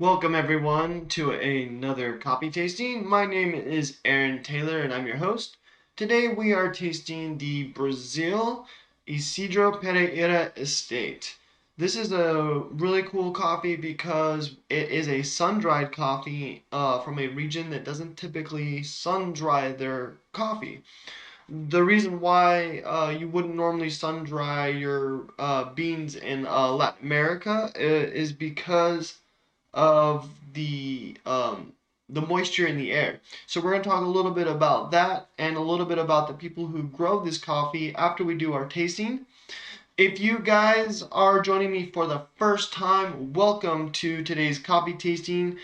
Welcome everyone to another coffee tasting. My name is Aaron Taylor and I'm your host. Today we are tasting the Brazil Isidro Pereira Estate. This is a really cool coffee because it is a sun-dried coffee from a region that doesn't typically sun-dry their coffee. The reason why you wouldn't normally sun dry your beans in Latin America is because of the moisture in the air. So we're going to talk a little bit about that and a little bit about the people who grow this coffee after we do our tasting. If you guys are joining me for the first time, welcome to today's coffee tasting.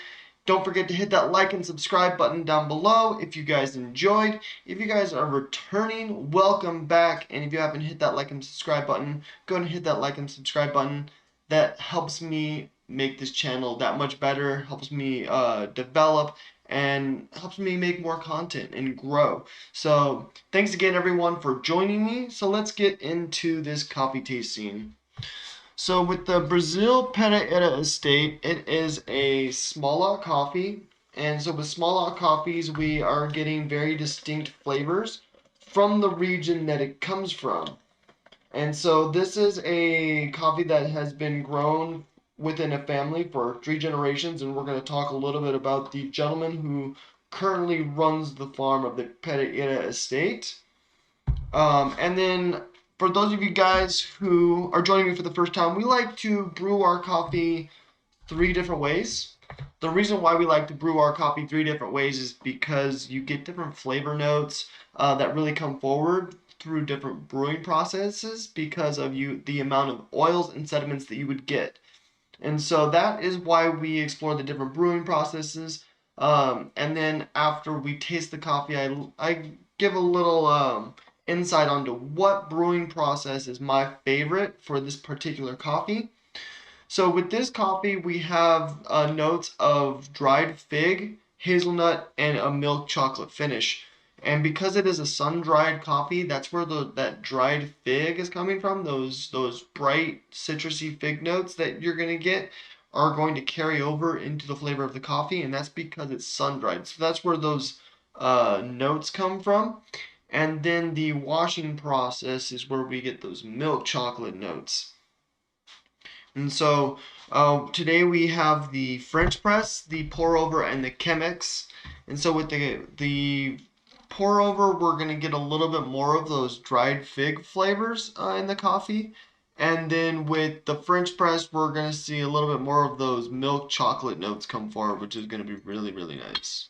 Don't forget to hit that like and subscribe button down below if you guys enjoyed. If you guys are returning, welcome back. And if you haven't hit that like and subscribe button, go ahead and hit that like and subscribe button. That helps me make this channel that much better, helps me develop, and helps me make more content and grow. So thanks again everyone for joining me. So let's get into this coffee tasting. So with the Brazil Pereira Estate, it is a small lot coffee. And so with small lot coffees, we are getting very distinct flavors from the region that it comes from. And so this is a coffee that has been grown within a family for 3 generations. And we're going to talk a little bit about the gentleman who currently runs the farm of the Pereira Estate. And then for those of you guys who are joining me for the first time, we like to brew our coffee 3 different ways. The reason why we like to brew our coffee 3 different ways is because you get different flavor notes that really come forward through different brewing processes because of the amount of oils and sediments that you would get. And so that is why we explore the different brewing processes. And then after we taste the coffee, I give a little insight onto what brewing process is my favorite for this particular coffee. So with this coffee, we have notes of dried fig, hazelnut, and a milk chocolate finish. And because it is a sun-dried coffee, that's where that dried fig is coming from. Those bright citrusy fig notes that you're gonna get are going to carry over into the flavor of the coffee, and that's because it's sun-dried. So that's where those notes come from. And then the washing process is where we get those milk chocolate notes. And so today we have the French press, the pour over, and the Chemex. And so with the pour over, we're going to get a little bit more of those dried fig flavors in the coffee. And then with the French press, we're going to see a little bit more of those milk chocolate notes come forward, which is going to be really, really nice.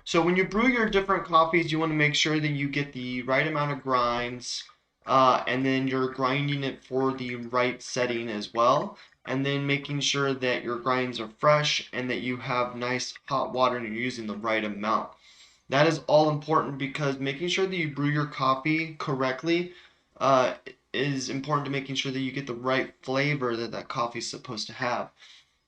So when you brew your different coffees, you want to make sure that you get the right amount of grinds, and then you're grinding it for the right setting as well, and then making sure that your grinds are fresh and that you have nice hot water and you're using the right amount. That is all important because making sure that you brew your coffee correctly is important to making sure that you get the right flavor that that coffee is supposed to have.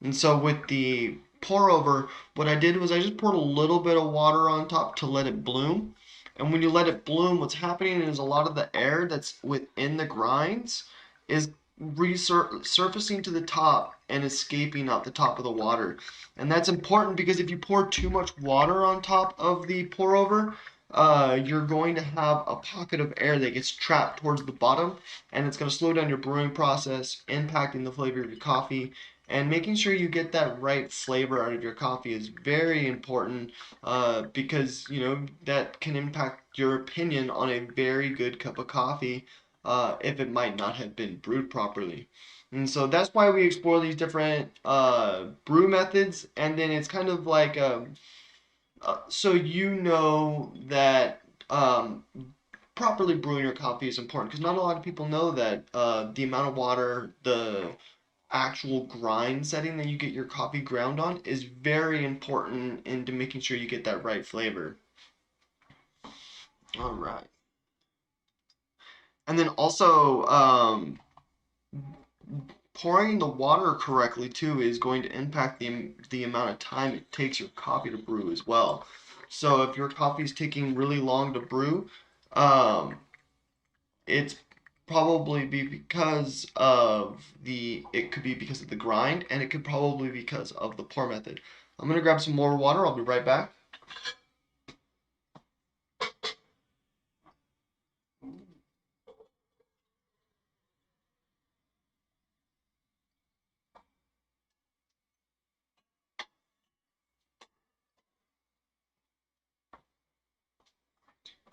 And so with the pour over, what I did was I just poured a little bit of water on top to let it bloom. And when you let it bloom, what's happening is a lot of the air that's within the grinds is resurfacing to the top and escaping out the top of the water. And that's important because if you pour too much water on top of the pour over, you're going to have a pocket of air that gets trapped towards the bottom, and it's going to slow down your brewing process, impacting the flavor of your coffee. And making sure you get that right flavor out of your coffee is very important because, you know, that can impact your opinion on a very good cup of coffee if it might not have been brewed properly. And so that's why we explore these different brew methods. And then it's kind of like, so you know that properly brewing your coffee is important because not a lot of people know that the amount of water, the actual grind setting that you get your coffee ground on is very important into making sure you get that right flavor. All right. And then also, pouring the water correctly too is going to impact the amount of time it takes your coffee to brew as well. So if your coffee is taking really long to brew, it's probably be because of it could be because of the grind, and it could probably be because of the pour method. I'm gonna grab some more water. I'll be right back.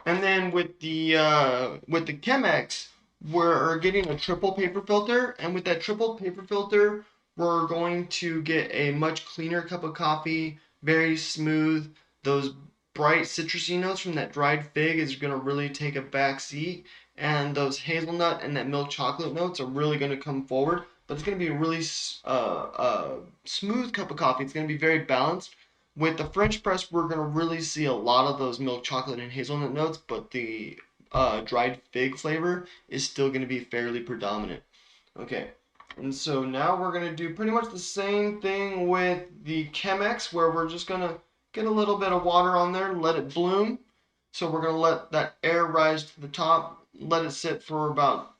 And then with the Chemex, we're getting a triple paper filter, and with that triple paper filter, we're going to get a much cleaner cup of coffee, very smooth. Those bright citrusy notes from that dried fig is going to really take a back seat, and those hazelnut and that milk chocolate notes are really going to come forward. But it's going to be a really smooth cup of coffee. It's going to be very balanced. With the French press, we're going to really see a lot of those milk chocolate and hazelnut notes, but the dried fig flavor is still going to be fairly predominant. Okay, and so now we're going to do pretty much the same thing with the Chemex, where we're just going to get a little bit of water on there and let it bloom. So we're going to let that air rise to the top, let it sit for about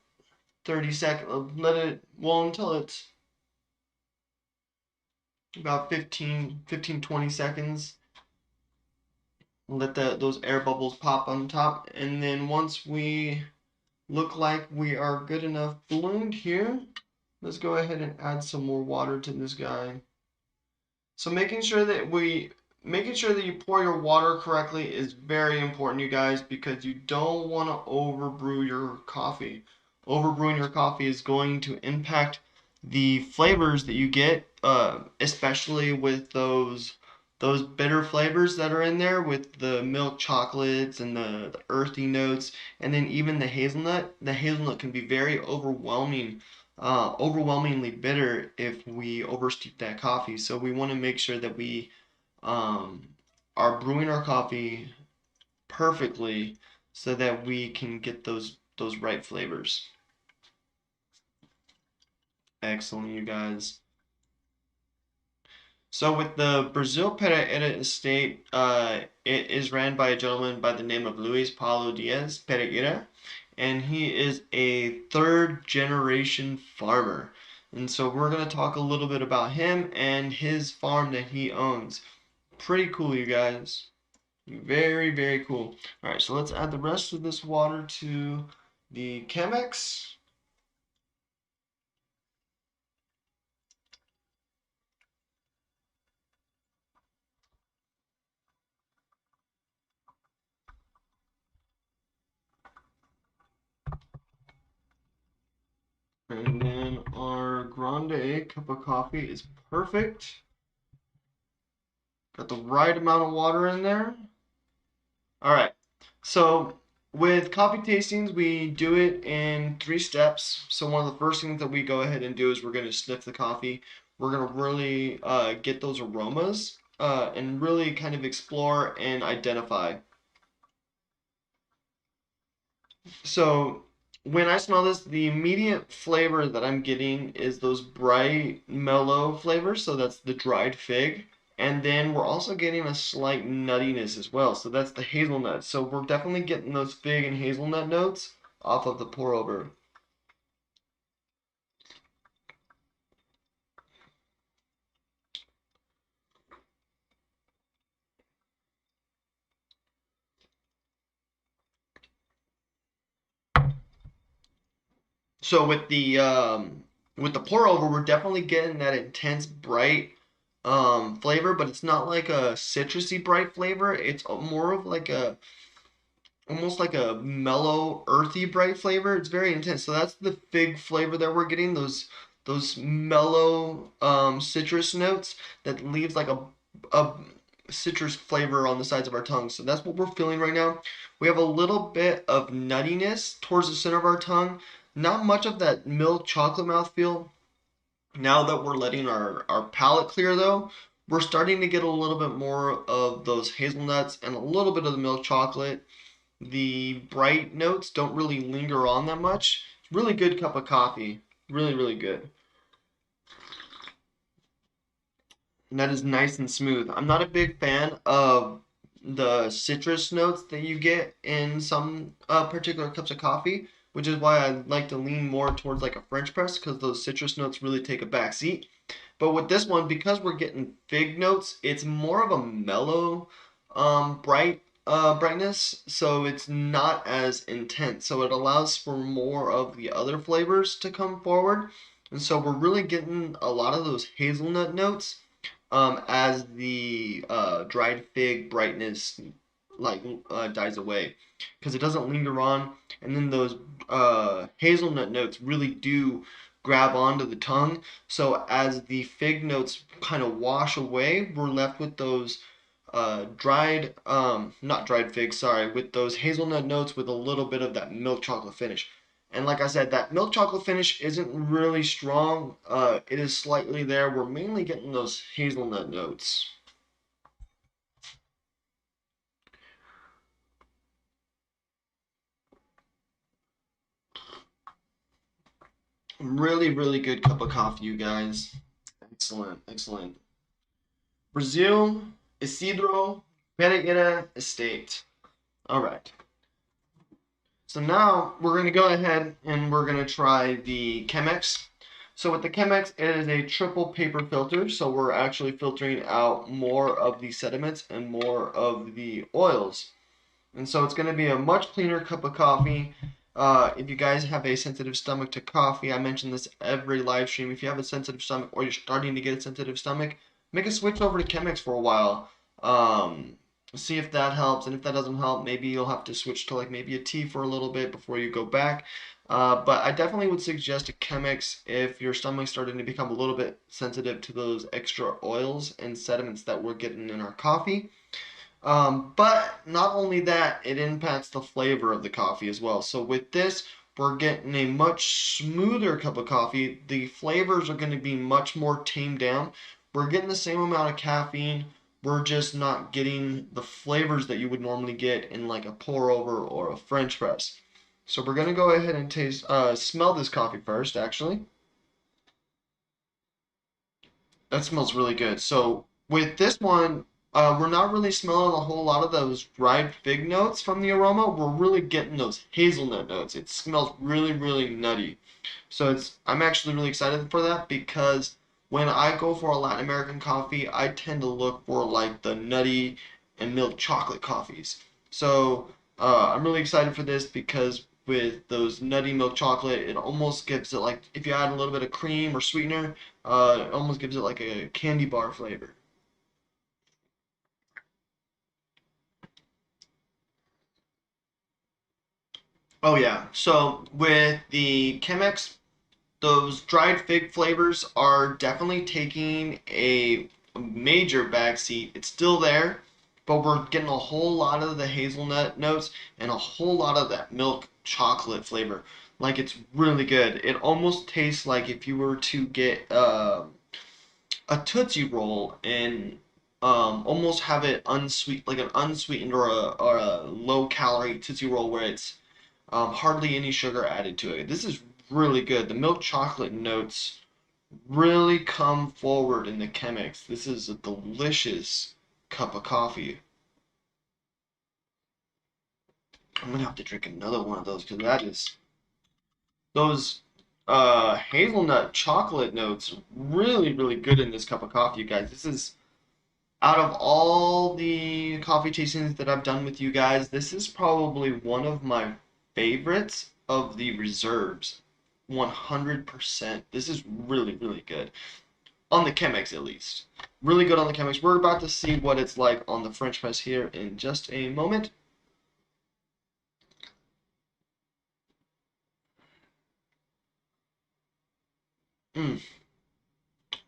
30 seconds, let it, well, until it's about 20 seconds. Let those air bubbles pop on top, and then once we look like we are good enough bloomed here, let's go ahead and add some more water to this guy. So making sure that you pour your water correctly is very important, you guys, because you don't want to overbrew your coffee. Overbrewing your coffee is going to impact the flavors that you get, especially with those bitter flavors that are in there with the milk chocolates and the earthy notes, and then even the hazelnut. The hazelnut can be very overwhelmingly bitter if we oversteep that coffee. So we want to make sure that we are brewing our coffee perfectly so that we can get those right flavors. Excellent, you guys. So with the Brazil Pereira estate, it is ran by a gentleman by the name of Luis Paulo Diaz Pereira, and he is a third generation farmer. And so we're going to talk a little bit about him and his farm that he owns. Pretty cool, you guys. Very, very cool. All right, so let's add the rest of this water to the Chemex. And then our grande cup of coffee is perfect. Got the right amount of water in there. All right. So with coffee tastings, we do it in 3 steps. So one of the first things that we go ahead and do is we're going to sniff the coffee. We're going to really get those aromas and really kind of explore and identify. So when I smell this, the immediate flavor that I'm getting is those bright, mellow flavors. So that's the dried fig. And then we're also getting a slight nuttiness as well. So that's the hazelnut. So we're definitely getting those fig and hazelnut notes off of the pour over. So with the pour over, we're definitely getting that intense bright flavor, but it's not like a citrusy bright flavor. It's more of like a almost like a mellow, earthy, bright flavor. It's very intense. So that's the fig flavor that we're getting. Those mellow citrus notes that leaves like a citrus flavor on the sides of our tongue. So that's what we're feeling right now. We have a little bit of nuttiness towards the center of our tongue. Not much of that milk chocolate mouthfeel. Now that we're letting our palate clear though, we're starting to get a little bit more of those hazelnuts and a little bit of the milk chocolate. The bright notes don't really linger on that much. Really good cup of coffee. Really, really good. And that is nice and smooth. I'm not a big fan of the citrus notes that you get in some particular cups of coffee, which is why I like to lean more towards like a French press because those citrus notes really take a back seat. But with this one, because we're getting fig notes, it's more of a mellow, brightness, so it's not as intense. So it allows for more of the other flavors to come forward. And so we're really getting a lot of those hazelnut notes as the dried fig brightness dies away, because it doesn't linger on, and then those hazelnut notes really do grab onto the tongue. So as the fig notes kind of wash away, we're left with those not dried figs, sorry, with those hazelnut notes with a little bit of that milk chocolate finish. And like I said, that milk chocolate finish isn't really strong. It is slightly there. We're mainly getting those hazelnut notes. Really, really good cup of coffee, you guys. Excellent, excellent. Brazil, Isidro, Pereira Estate. All right. So now we're going to go ahead and we're going to try the Chemex. So with the Chemex, it is a triple paper filter. So we're actually filtering out more of the sediments and more of the oils. And so it's going to be a much cleaner cup of coffee. If you guys have a sensitive stomach to coffee, I mention this every live stream. If you have a sensitive stomach or you're starting to get a sensitive stomach, make a switch over to Chemex for a while. See if that helps, and if that doesn't help, maybe you'll have to switch to like maybe a tea for a little bit before you go back. But I definitely would suggest a Chemex if your stomach's starting to become a little bit sensitive to those extra oils and sediments that we're getting in our coffee. But not only that, it impacts the flavor of the coffee as well. So with this, we're getting a much smoother cup of coffee. The flavors are going to be much more tamed down. We're getting the same amount of caffeine. We're just not getting the flavors that you would normally get in like a pour over or a French press. So we're going to go ahead and smell this coffee first, actually. That smells really good. So with this one, we're not really smelling a whole lot of those dried fig notes from the aroma. We're really getting those hazelnut notes. It smells really, really nutty. So I'm actually really excited for that because when I go for a Latin American coffee, I tend to look for like the nutty and milk chocolate coffees. So I'm really excited for this because with those nutty milk chocolate, it almost gives it like if you add a little bit of cream or sweetener, it almost gives it like a candy bar flavor. Oh yeah. So with the Chemex, those dried fig flavors are definitely taking a major backseat. It's still there, but we're getting a whole lot of the hazelnut notes and a whole lot of that milk chocolate flavor. Like it's really good. It almost tastes like if you were to get a Tootsie Roll and almost have it unsweet, like an unsweetened or a low calorie Tootsie Roll where it's hardly any sugar added to it. This is really good. The milk chocolate notes really come forward in the Chemex. This is a delicious cup of coffee. I'm gonna have to drink another one of those because that is those hazelnut chocolate notes really really good in this cup of coffee, you guys. This is out of all the coffee tastings that I've done with you guys, this is probably one of my favorites of the reserves. 100%. This is really, really good. On the Chemex, at least. Really good on the Chemex. We're about to see what it's like on the French press here in just a moment. Mm,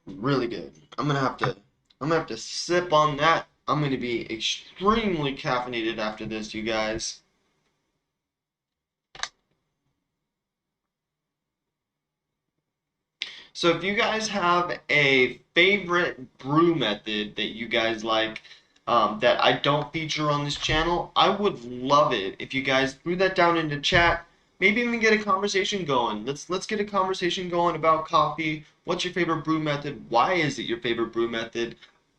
really good. I'm gonna have to sip on that. I'm gonna be extremely caffeinated after this, you guys. So if you guys have a favorite brew method that you guys like that I don't feature on this channel, I would love it if you guys threw that down into chat. Maybe even get a conversation going. Let's get a conversation going about coffee. What's your favorite brew method? Why is it your favorite brew method?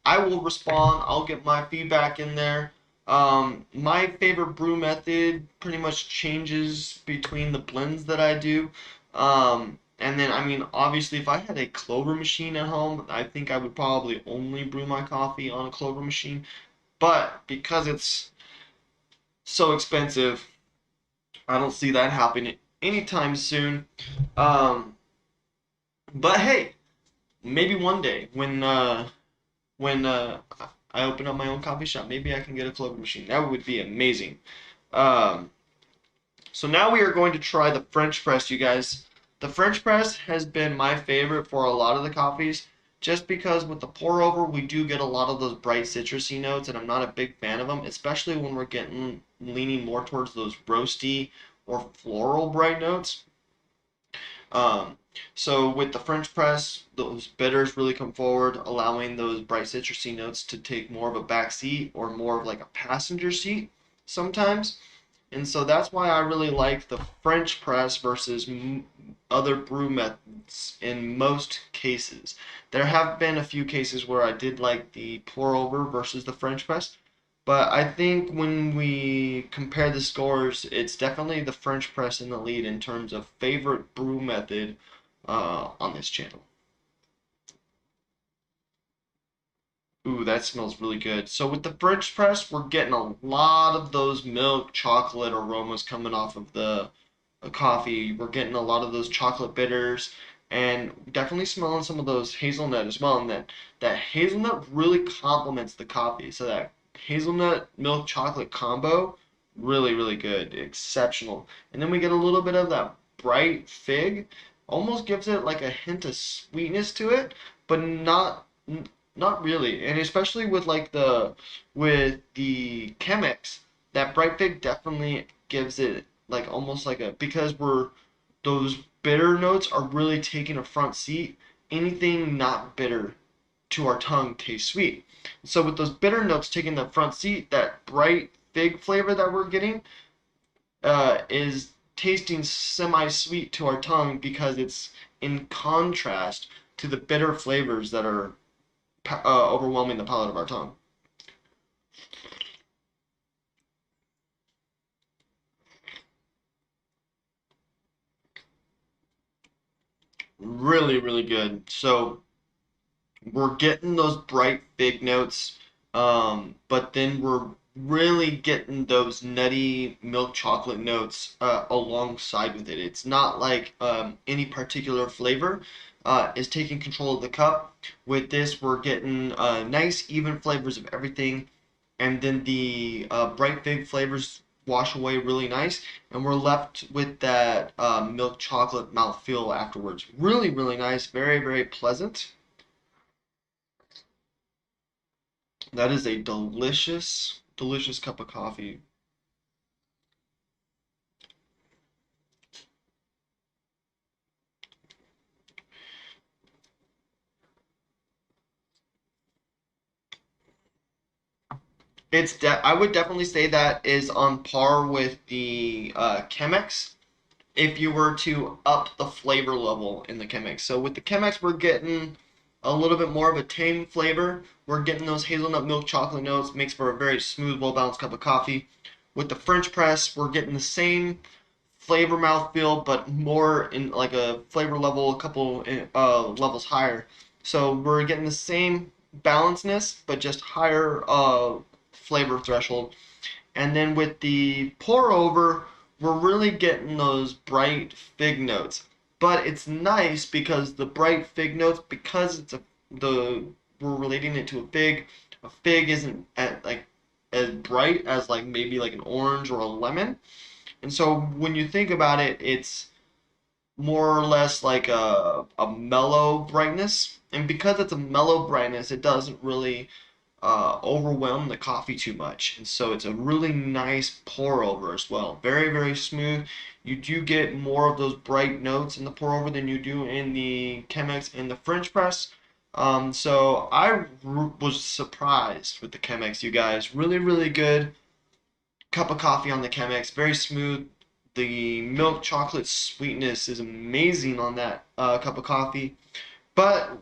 I will respond. I'll get my feedback in there. My favorite brew method pretty much changes between the blends that I do. And then, I mean, obviously, if I had a clover machine at home, I think I would probably only brew my coffee on a clover machine. But because it's so expensive, I don't see that happening anytime soon. Um, but hey, maybe one day when I open up my own coffee shop, maybe I can get a clover machine. That would be amazing. Um, so now we are going to try the French press, you guys. The French press has been my favorite for a lot of the coffees, just because with the pour over we do get a lot of those bright citrusy notes, and I'm not a big fan of them, especially when we're getting leaning more towards those roasty or floral bright notes. Um, so with the French press, those bitters really come forward, allowing those bright citrusy notes to take more of a back seat or more of like a passenger seat sometimes. And so that's why I really like the French press versus other brew methods in most cases. There have been a few cases where I did like the pour over versus the French press, but I think when we compare the scores, it's definitely the French press in the lead in terms of favorite brew method on this channel. Ooh, that smells really good. So with the French press, we're getting a lot of those milk chocolate aromas coming off of the coffee. We're getting a lot of those chocolate bitters and definitely smelling some of those hazelnut as well. And that hazelnut really complements the coffee. So that hazelnut milk chocolate combo, really, really good. Exceptional. And then we get a little bit of that bright fig. Almost gives it like a hint of sweetness to it, but not really. And especially with like the Chemex, that bright fig definitely gives it like almost like a, because we're those bitter notes are really taking a front seat. Anything not bitter to our tongue tastes sweet. So with those bitter notes taking the front seat, that bright fig flavor that we're getting is tasting semi-sweet to our tongue because it's in contrast to the bitter flavors that are overwhelming the palate of our tongue. Really, really good. So we're getting those bright big notes, but then we're really getting those nutty milk chocolate notes alongside with it. It's not like any particular flavor is taking control of the cup. With this, we're getting nice even flavors of everything, and then the bright fig flavors wash away really nice, and we're left with that milk chocolate mouthfeel afterwards. Really, really nice, very, very pleasant. That is a delicious, delicious cup of coffee. I would definitely say that is on par with the Chemex if you were to up the flavor level in the Chemex. So with the Chemex, we're getting a little bit more of a tame flavor. We're getting those hazelnut milk chocolate notes, makes for a very smooth, well balanced cup of coffee. With the French press, we're getting the same flavor mouthfeel, but more in like a flavor level, a couple levels higher. So we're getting the same balancedness, but just higher flavor threshold. And then with the pour over, we're really getting those bright fig notes. But it's nice because the bright fig notes, because it's the we're relating it to a fig isn't at like as bright as like maybe like an orange or a lemon. And so when you think about it, it's more or less like a mellow brightness. And because it's a mellow brightness, it doesn't really overwhelm the coffee too much. And so it's a really nice pour over as well. Very, very smooth. You do get more of those bright notes in the pour over than you do in the Chemex and the French press. So I was surprised with the Chemex, you guys. Really, really good cup of coffee on the Chemex. Very smooth. The milk chocolate sweetness is amazing on that cup of coffee. But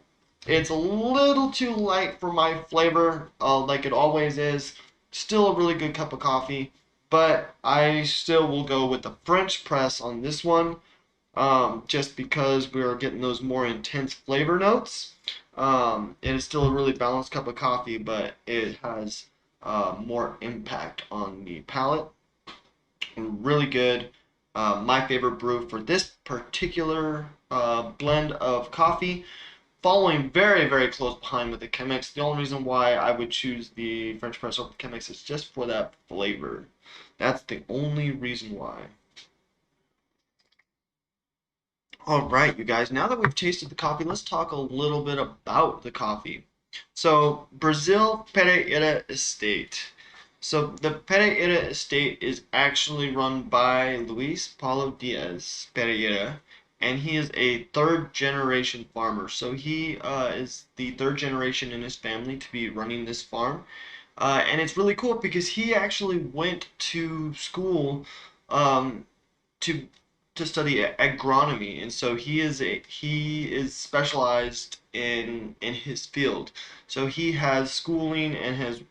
it's a little too light for my flavor, like it always is. Still a really good cup of coffee, but I still will go with the French press on this one, just because we are getting those more intense flavor notes. It is still a really balanced cup of coffee, but it has more impact on the palate. Really good. My favorite brew for this particular blend of coffee, following very, very close behind with the Chemex. The only reason why I would choose the French press over Chemex is just for that flavor. That's the only reason why. All right, you guys, now that we've tasted the coffee, let's talk a little bit about the coffee. So, Brazil Pereira Estate. So, the Pereira Estate is actually run by Luis Paulo Diaz Pereira, and he is a third generation farmer. So, he is the third generation in his family to be running this farm. And it's really cool because he actually went to school um, to study agronomy, and so he is specialized in his field. So he has schooling and has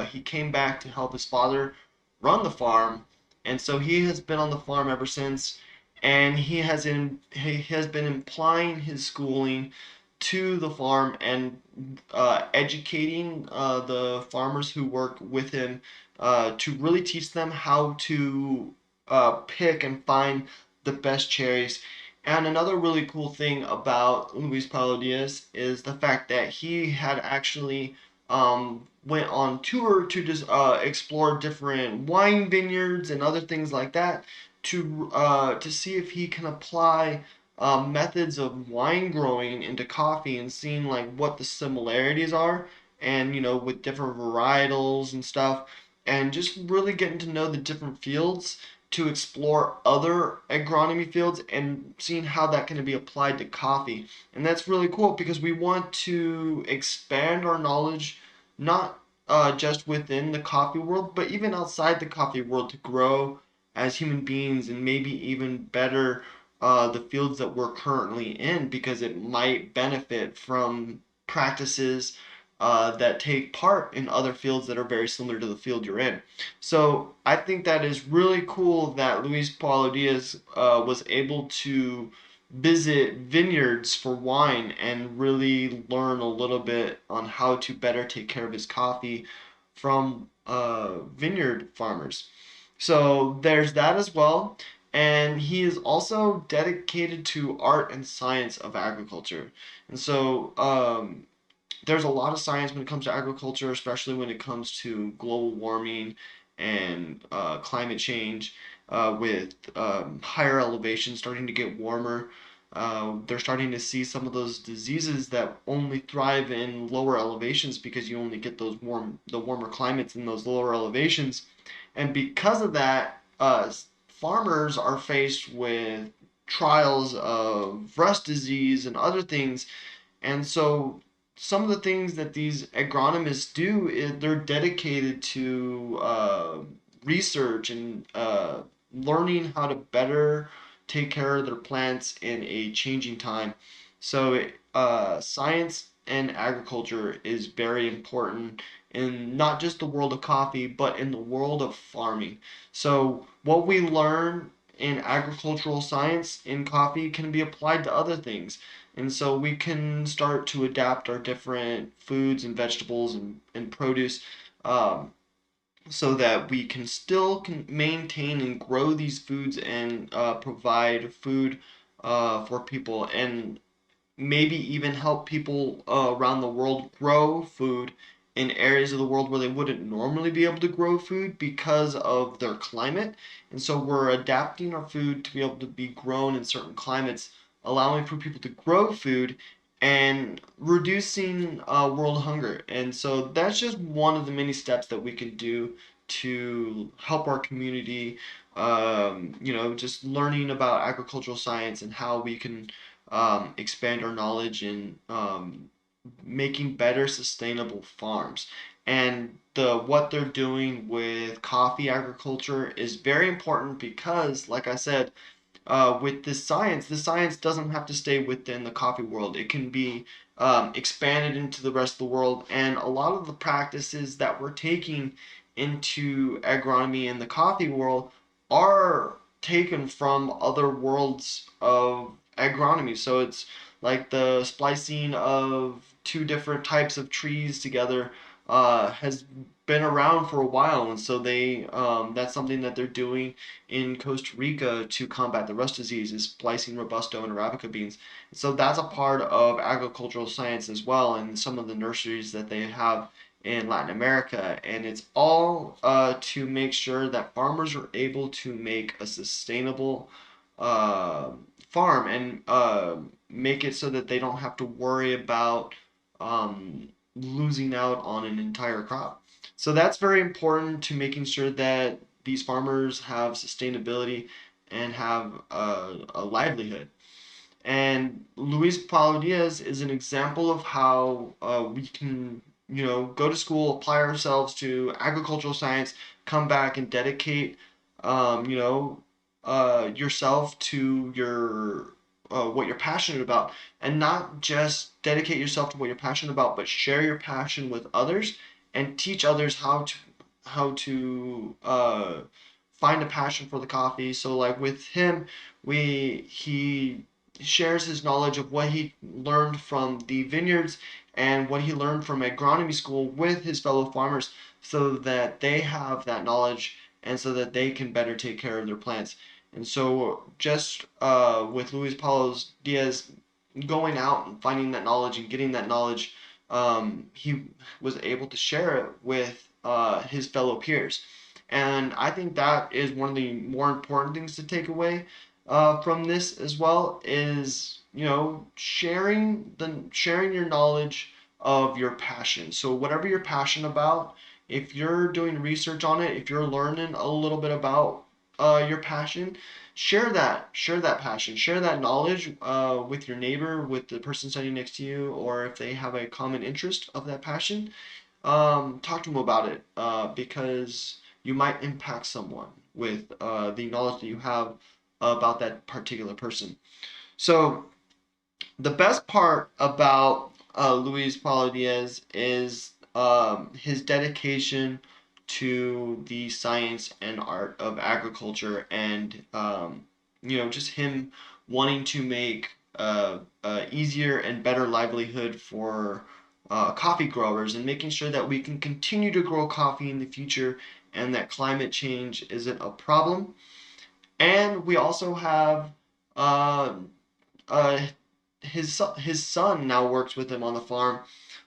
he came back to help his father run the farm, and so he has been on the farm ever since. And he has been applying his schooling to the farm and educating the farmers who work with him to really teach them how to pick and find the best cherries. And another really cool thing about Luis Paulo Diaz is the fact that he had actually went on tour to just explore different wine vineyards and other things like that to see if he can apply methods of wine growing into coffee and seeing like what the similarities are, and with different varietals and stuff, and just really getting to know the different fields to explore other agronomy fields and seeing how that can be applied to coffee. And that's really cool because we want to expand our knowledge, not just within the coffee world, but even outside the coffee world, to grow as human beings and maybe even better the fields that we're currently in, because it might benefit from practices that take part in other fields that are very similar to the field you're in. So I think that is really cool that Luis Paulo Diaz was able to visit vineyards for wine and really learn a little bit on how to better take care of his coffee from vineyard farmers. So there's that as well. And he is also dedicated to art and science of agriculture. And so there's a lot of science when it comes to agriculture, especially when it comes to global warming and climate change. With higher elevations starting to get warmer, they're starting to see some of those diseases that only thrive in lower elevations because you only get the warmer climates in those lower elevations. And because of that, farmers are faced with trials of rust disease and other things. And so some of the things that these agronomists do is they're dedicated to research and learning how to better take care of their plants in a changing time. So science and agriculture is very important in not just the world of coffee, but in the world of farming. So what we learn in agricultural science in coffee can be applied to other things. And so we can start to adapt our different foods and vegetables and produce, um, so that we can still maintain and grow these foods and provide food for people, and maybe even help people around the world grow food in areas of the world where they wouldn't normally be able to grow food because of their climate. And so we're adapting our food to be able to be grown in certain climates, allowing for people to grow food and reducing world hunger. And so that's just one of the many steps that we can do to help our community. Just learning about agricultural science and how we can expand our knowledge in making better sustainable farms. And what they're doing with coffee agriculture is very important because, like I said, with this science doesn't have to stay within the coffee world. It can be expanded into the rest of the world. And a lot of the practices that we're taking into agronomy in the coffee world are taken from other worlds of agronomy. So it's like the splicing of two different types of trees together has been around for a while, and so they that's something that they're doing in Costa Rica to combat the rust disease, is splicing Robusto and Arabica beans. So that's a part of agricultural science as well, and some of the nurseries that they have in Latin America, and it's all to make sure that farmers are able to make a sustainable uh, farm, and make it so that they don't have to worry about losing out on an entire crop. So that's very important to making sure that these farmers have sustainability and have a livelihood. And Luis Paulo Diaz is an example of how we can, go to school, apply ourselves to agricultural science, come back and dedicate, yourself to your what you're passionate about, and not just dedicate yourself to what you're passionate about, but share your passion with others and teach others how to find a passion for the coffee. So like with him, we he shares his knowledge of what he learned from the vineyards and what he learned from agronomy school with his fellow farmers, so that they have that knowledge and so that they can better take care of their plants. And so just with Luis Paulos Diaz going out and finding that knowledge and getting that knowledge, he was able to share it with his fellow peers. And I think that is one of the more important things to take away from this as well, is sharing your knowledge of your passion. So whatever you're passionate about, if you're doing research on it, if you're learning a little bit about your passion, share that passion, share that knowledge with your neighbor, with the person sitting next to you, or if they have a common interest of that passion, talk to them about it, because you might impact someone with the knowledge that you have about that particular person. So the best part about Luis Paulo Diaz is his dedication to the science and art of agriculture, and just him wanting to make easier and better livelihood for coffee growers, and making sure that we can continue to grow coffee in the future and that climate change isn't a problem. And we also have uh, uh, his son now works with him on the farm,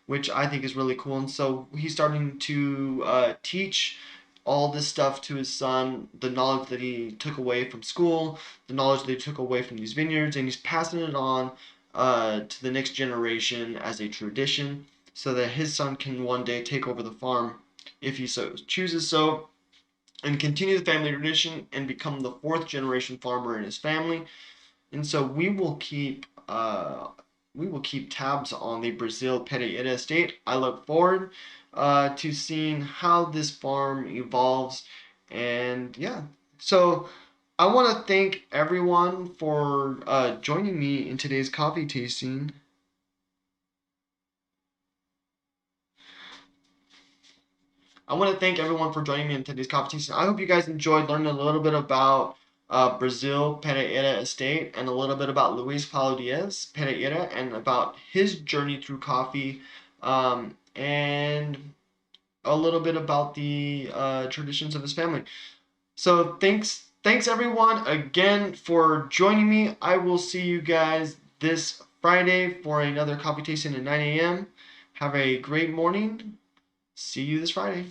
which I think is really cool. And so he's starting to teach all this stuff to his son, the knowledge that he took away from school, the knowledge that he took away from these vineyards, and he's passing it on to the next generation as a tradition, so that his son can one day take over the farm if he so chooses so, and continue the family tradition and become the fourth generation farmer in his family. And so we will keep tabs on the Brazil Pereira estate. I look forward to seeing how this farm evolves. And yeah, so I want to thank everyone for joining me in today's coffee tasting. I want to thank everyone for joining me in today's competition. I hope you guys enjoyed learning a little bit about Brazil Pereira Estate, and a little bit about Luis Paulo Diaz Pereira, and about his journey through coffee, and a little bit about the traditions of his family. So thanks everyone again for joining me. I will see you guys this Friday for another coffee tasting at 9 a.m. Have a great morning. See you this Friday.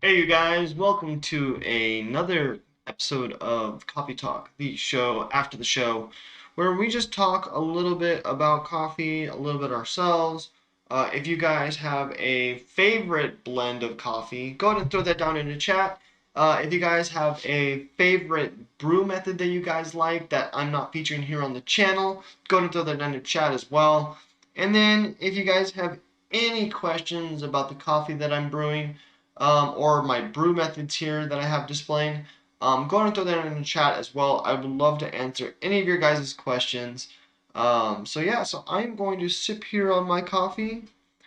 Hey, you guys, welcome to another episode of Coffee Talk, the show after the show, where we just talk a little bit about coffee, a little bit ourselves, If you guys have a favorite blend of coffee, go ahead and throw that down in the chat. If you guys have a favorite brew method that you guys like that I'm not featuring here on the channel, go ahead and throw that down in the chat as well. And then if you guys have any questions about the coffee that I'm brewing, or my brew methods here that I have displayed, go ahead and throw that in the chat as well. I would love to answer any of your guys' questions. So yeah, so I'm going to sip here on my coffee.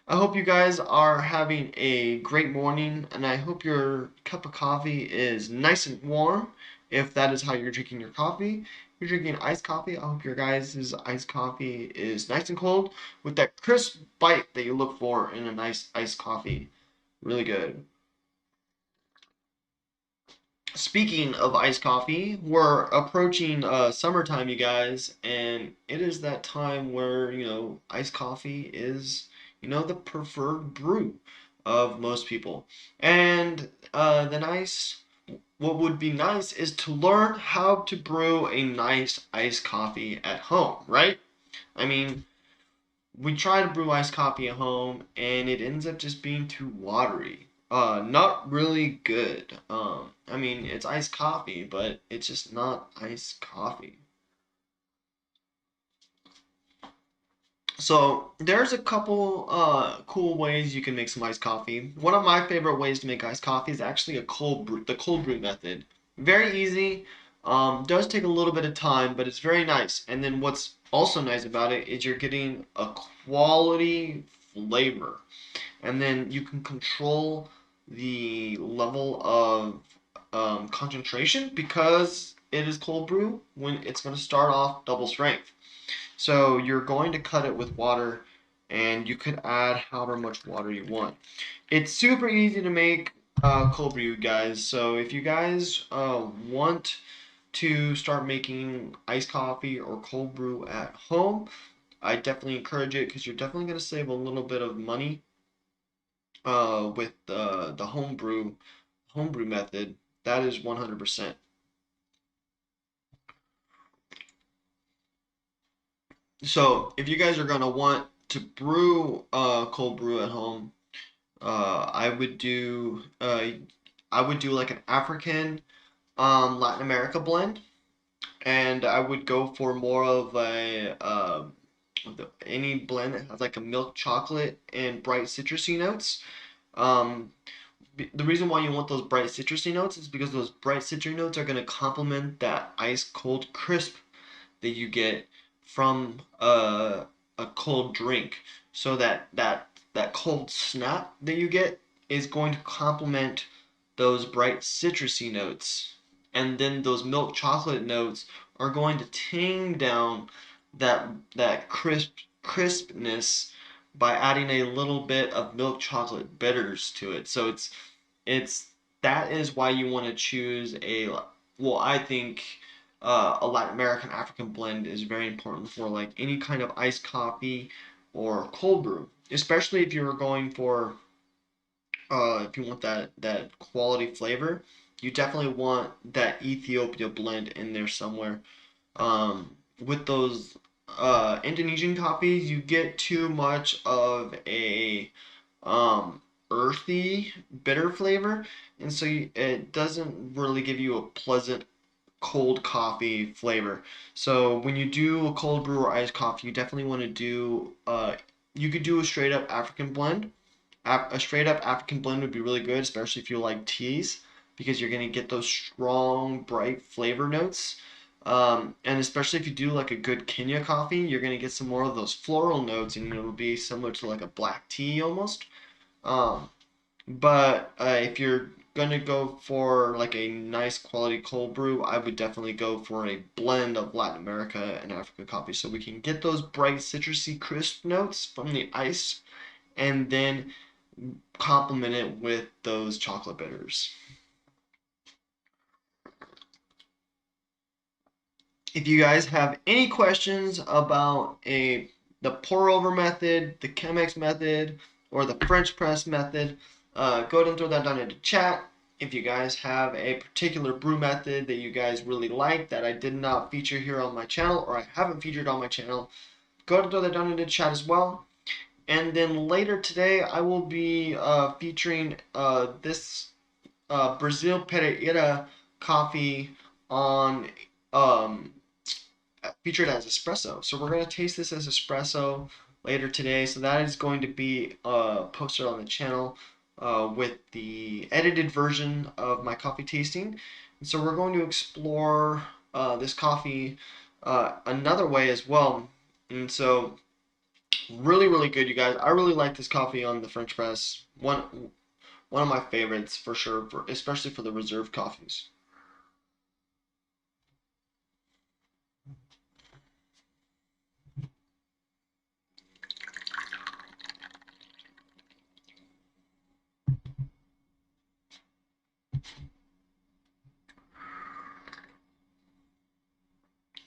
I hope you guys are having a great morning, and I hope your cup of coffee is nice and warm, if that is how you're drinking your coffee. If you're drinking iced coffee, I hope your guys' iced coffee is nice and cold with that crisp bite that you look for in a nice iced coffee. Really good. Speaking of iced coffee, we're approaching summertime, you guys, and it is that time where, iced coffee is, the preferred brew of most people. And what would be nice is to learn how to brew a nice iced coffee at home, right? I mean, we try to brew iced coffee at home and it ends up just being too watery. Not really good. I mean, it's iced coffee, but it's just not iced coffee. So there's a couple cool ways you can make some iced coffee. One of my favorite ways to make iced coffee is actually the cold brew method. Very easy. Does take a little bit of time, but it's very nice. And then what's also nice about it is you're getting a quality flavor. And then you can control the level of concentration because it is cold brew when it's going to start off double strength. So you're going to cut it with water, and you could add however much water you want. It's super easy to make cold brew, guys. So if you guys want to start making iced coffee or cold brew at home, I definitely encourage it because you're definitely going to save a little bit of money with the homebrew method. That is 100%. So if you guys are gonna want to brew cold brew at home, I would do like an African Latin America blend, and I would go for more of a any blend that has like a milk chocolate and bright citrusy notes. Um, the reason why you want those bright citrusy notes is because those bright citrusy notes are going to complement that ice cold crisp that you get from a cold drink. So that cold snap that you get is going to complement those bright citrusy notes. And then those milk chocolate notes are going to tame down that crispness by adding a little bit of milk chocolate bitters to it. So it's that is why you want to choose I think a Latin American African blend is very important for like any kind of iced coffee or cold brew, especially if you're going for if you want that quality flavor. You definitely want that Ethiopia blend in there somewhere. With those Indonesian coffees, you get too much of a earthy, bitter flavor, and so it doesn't really give you a pleasant cold coffee flavor. So when you do a cold brew or iced coffee, you definitely want to do you could do a straight up African blend. A straight up African blend would be really good, especially if you like teas, because you're gonna get those strong, bright flavor notes. And especially if you do like a good Kenya coffee, you're gonna get some more of those floral notes, and it'll be similar to like a black tea almost. Um, but if you're gonna go for like a nice quality cold brew, I would definitely go for a blend of Latin America and African coffee, so we can get those bright citrusy crisp notes from the ice, and then complement it with those chocolate bitters. If you guys have any questions about the pour over method, the Chemex method, or the French press method, go ahead and throw that down in the chat. If you guys have a particular brew method that you guys really like that I did not feature here on my channel, or I haven't featured on my channel, go ahead and throw that down in the chat as well. And then later today, I will be featuring this Brazil Pereira coffee on um, featured as espresso. So we're gonna taste this as espresso later today. So that is going to be posted on the channel with the edited version of my coffee tasting. And so we're going to explore this coffee another way as well. And so really, really good, you guys. I really like this coffee on the French press. One of my favorites for sure, for especially for the reserve coffees.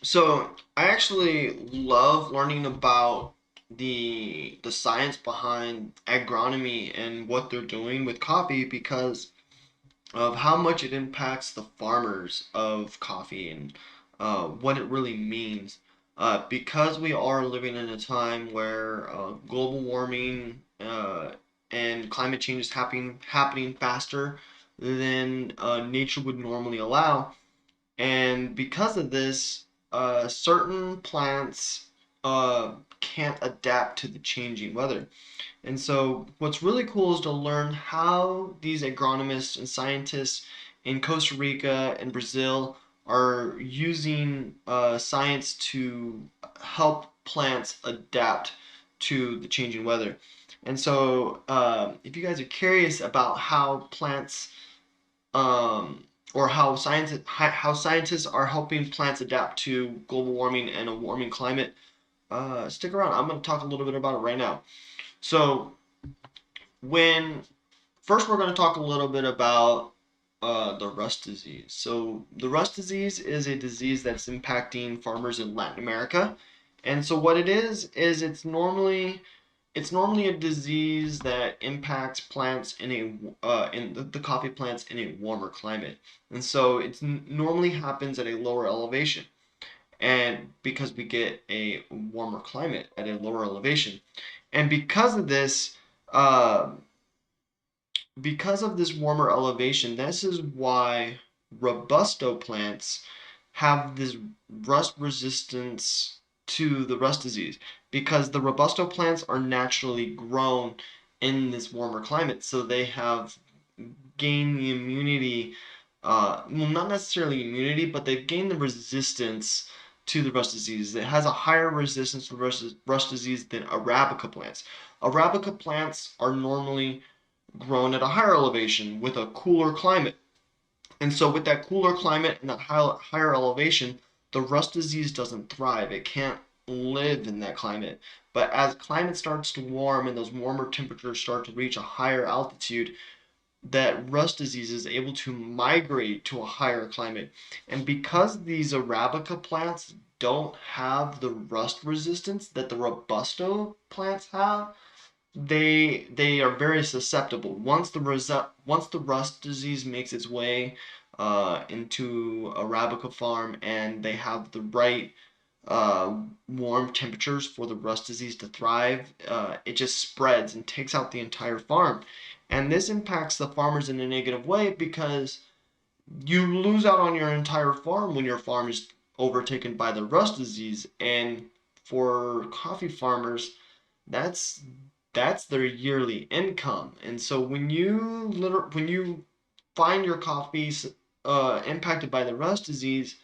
So I actually love learning about the science behind agronomy and what they're doing with coffee because of how much it impacts the farmers of coffee and what it really means. Because we are living in a time where global warming and climate change is happening faster than nature would normally allow, and because of this, certain plants can't adapt to the changing weather. And so, what's really cool is to learn how these agronomists and scientists in Costa Rica and Brazil are using science to help plants adapt to the changing weather. And so, if you guys are curious about how plants or how scientists are helping plants adapt to global warming and a warming climate, stick around. I'm going to talk a little bit about it right now. So, when first we're going to talk a little bit about the rust disease. So the rust disease is a disease that's impacting farmers in Latin America, and so what it is it's normally a disease that impacts plants in the coffee plants in a warmer climate, and so it normally happens at a lower elevation, and because we get a warmer climate at a lower elevation, and uh, because of this warmer elevation, this is why Robusto plants have this rust resistance to the rust disease, because the Robusto plants are naturally grown in this warmer climate. So they have gained the immunity, well, not necessarily immunity, but they've gained the resistance to the rust disease. It has a higher resistance to the rust disease than Arabica plants. Arabica plants are normally grown at a higher elevation with a cooler climate. And so, with that cooler climate and that higher elevation, the rust disease doesn't thrive. It can't live in that climate. But as climate starts to warm and those warmer temperatures start to reach a higher altitude, that rust disease is able to migrate to a higher climate. And because these Arabica plants don't have the rust resistance that the Robusto plants have, they are very susceptible. Once the rust disease makes its way into a Arabica farm and they have the right uh, warm temperatures for the rust disease to thrive, it just spreads and takes out the entire farm. And this impacts the farmers in a negative way because you lose out on your entire farm when your farm is overtaken by the rust disease. And for coffee farmers, that's that's their yearly income. And so when you find your coffees impacted by the rust disease,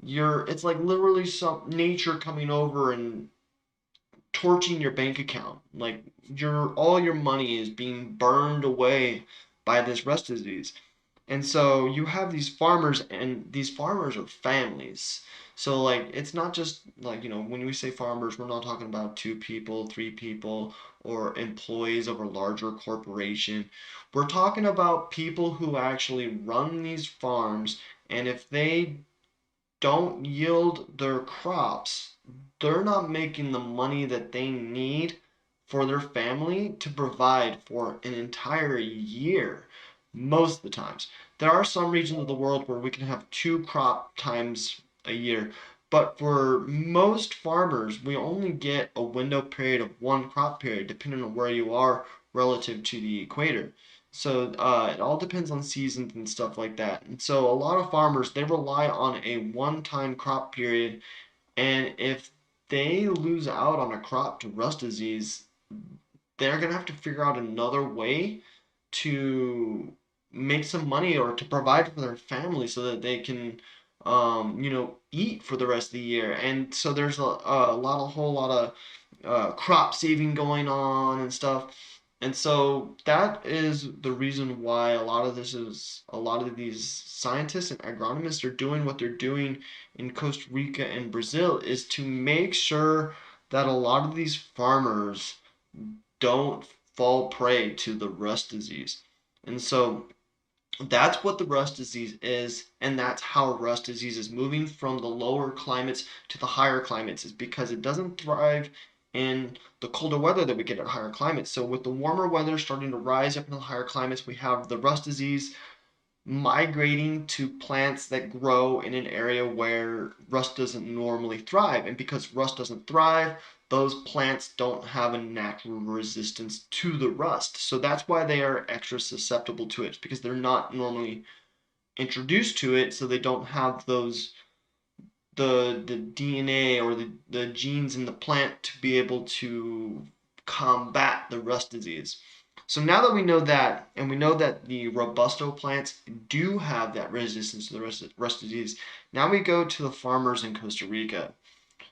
it's like literally some nature coming over and torching your bank account. Like your all your money is being burned away by this rust disease. And so you have these farmers, and these farmers are families. So like it's not just like, when we say farmers, we're not talking about two people, three people, or employees of a larger corporation. We're talking about people who actually run these farms, and if they don't yield their crops, they're not making the money that they need for their family to provide for an entire year most of the times. There are some regions of the world where we can have two crop times a year, But for most farmers, we only get a window period of one crop period, depending on where you are relative to the equator. So it all depends on seasons and stuff like that. And so a lot of farmers, they rely on a one-time crop period, and if they lose out on a crop to rust disease, they're gonna have to figure out another way to make some money or to provide for their family so that they can eat for the rest of the year. And so there's a whole lot of crop saving going on and stuff. And so that is the reason why a lot of these scientists and agronomists are doing what they're doing in Costa Rica and Brazil, is to make sure that a lot of these farmers don't fall prey to the rust disease. And so that's what the rust disease is, and that's how rust disease is moving from the lower climates to the higher climates, is because it doesn't thrive in the colder weather that we get at higher climates. So with the warmer weather starting to rise up in the higher climates, we have the rust disease migrating to plants that grow in an area where rust doesn't normally thrive. And because rust doesn't thrive, those plants don't have a natural resistance to the rust. So that's why they are extra susceptible to it, because they're not normally introduced to it, so they don't have the DNA or the genes in the plant to be able to combat the rust disease. So now that we know that, and we know that the Robusto plants do have that resistance to the rust disease, now we go to the farmers in Costa Rica.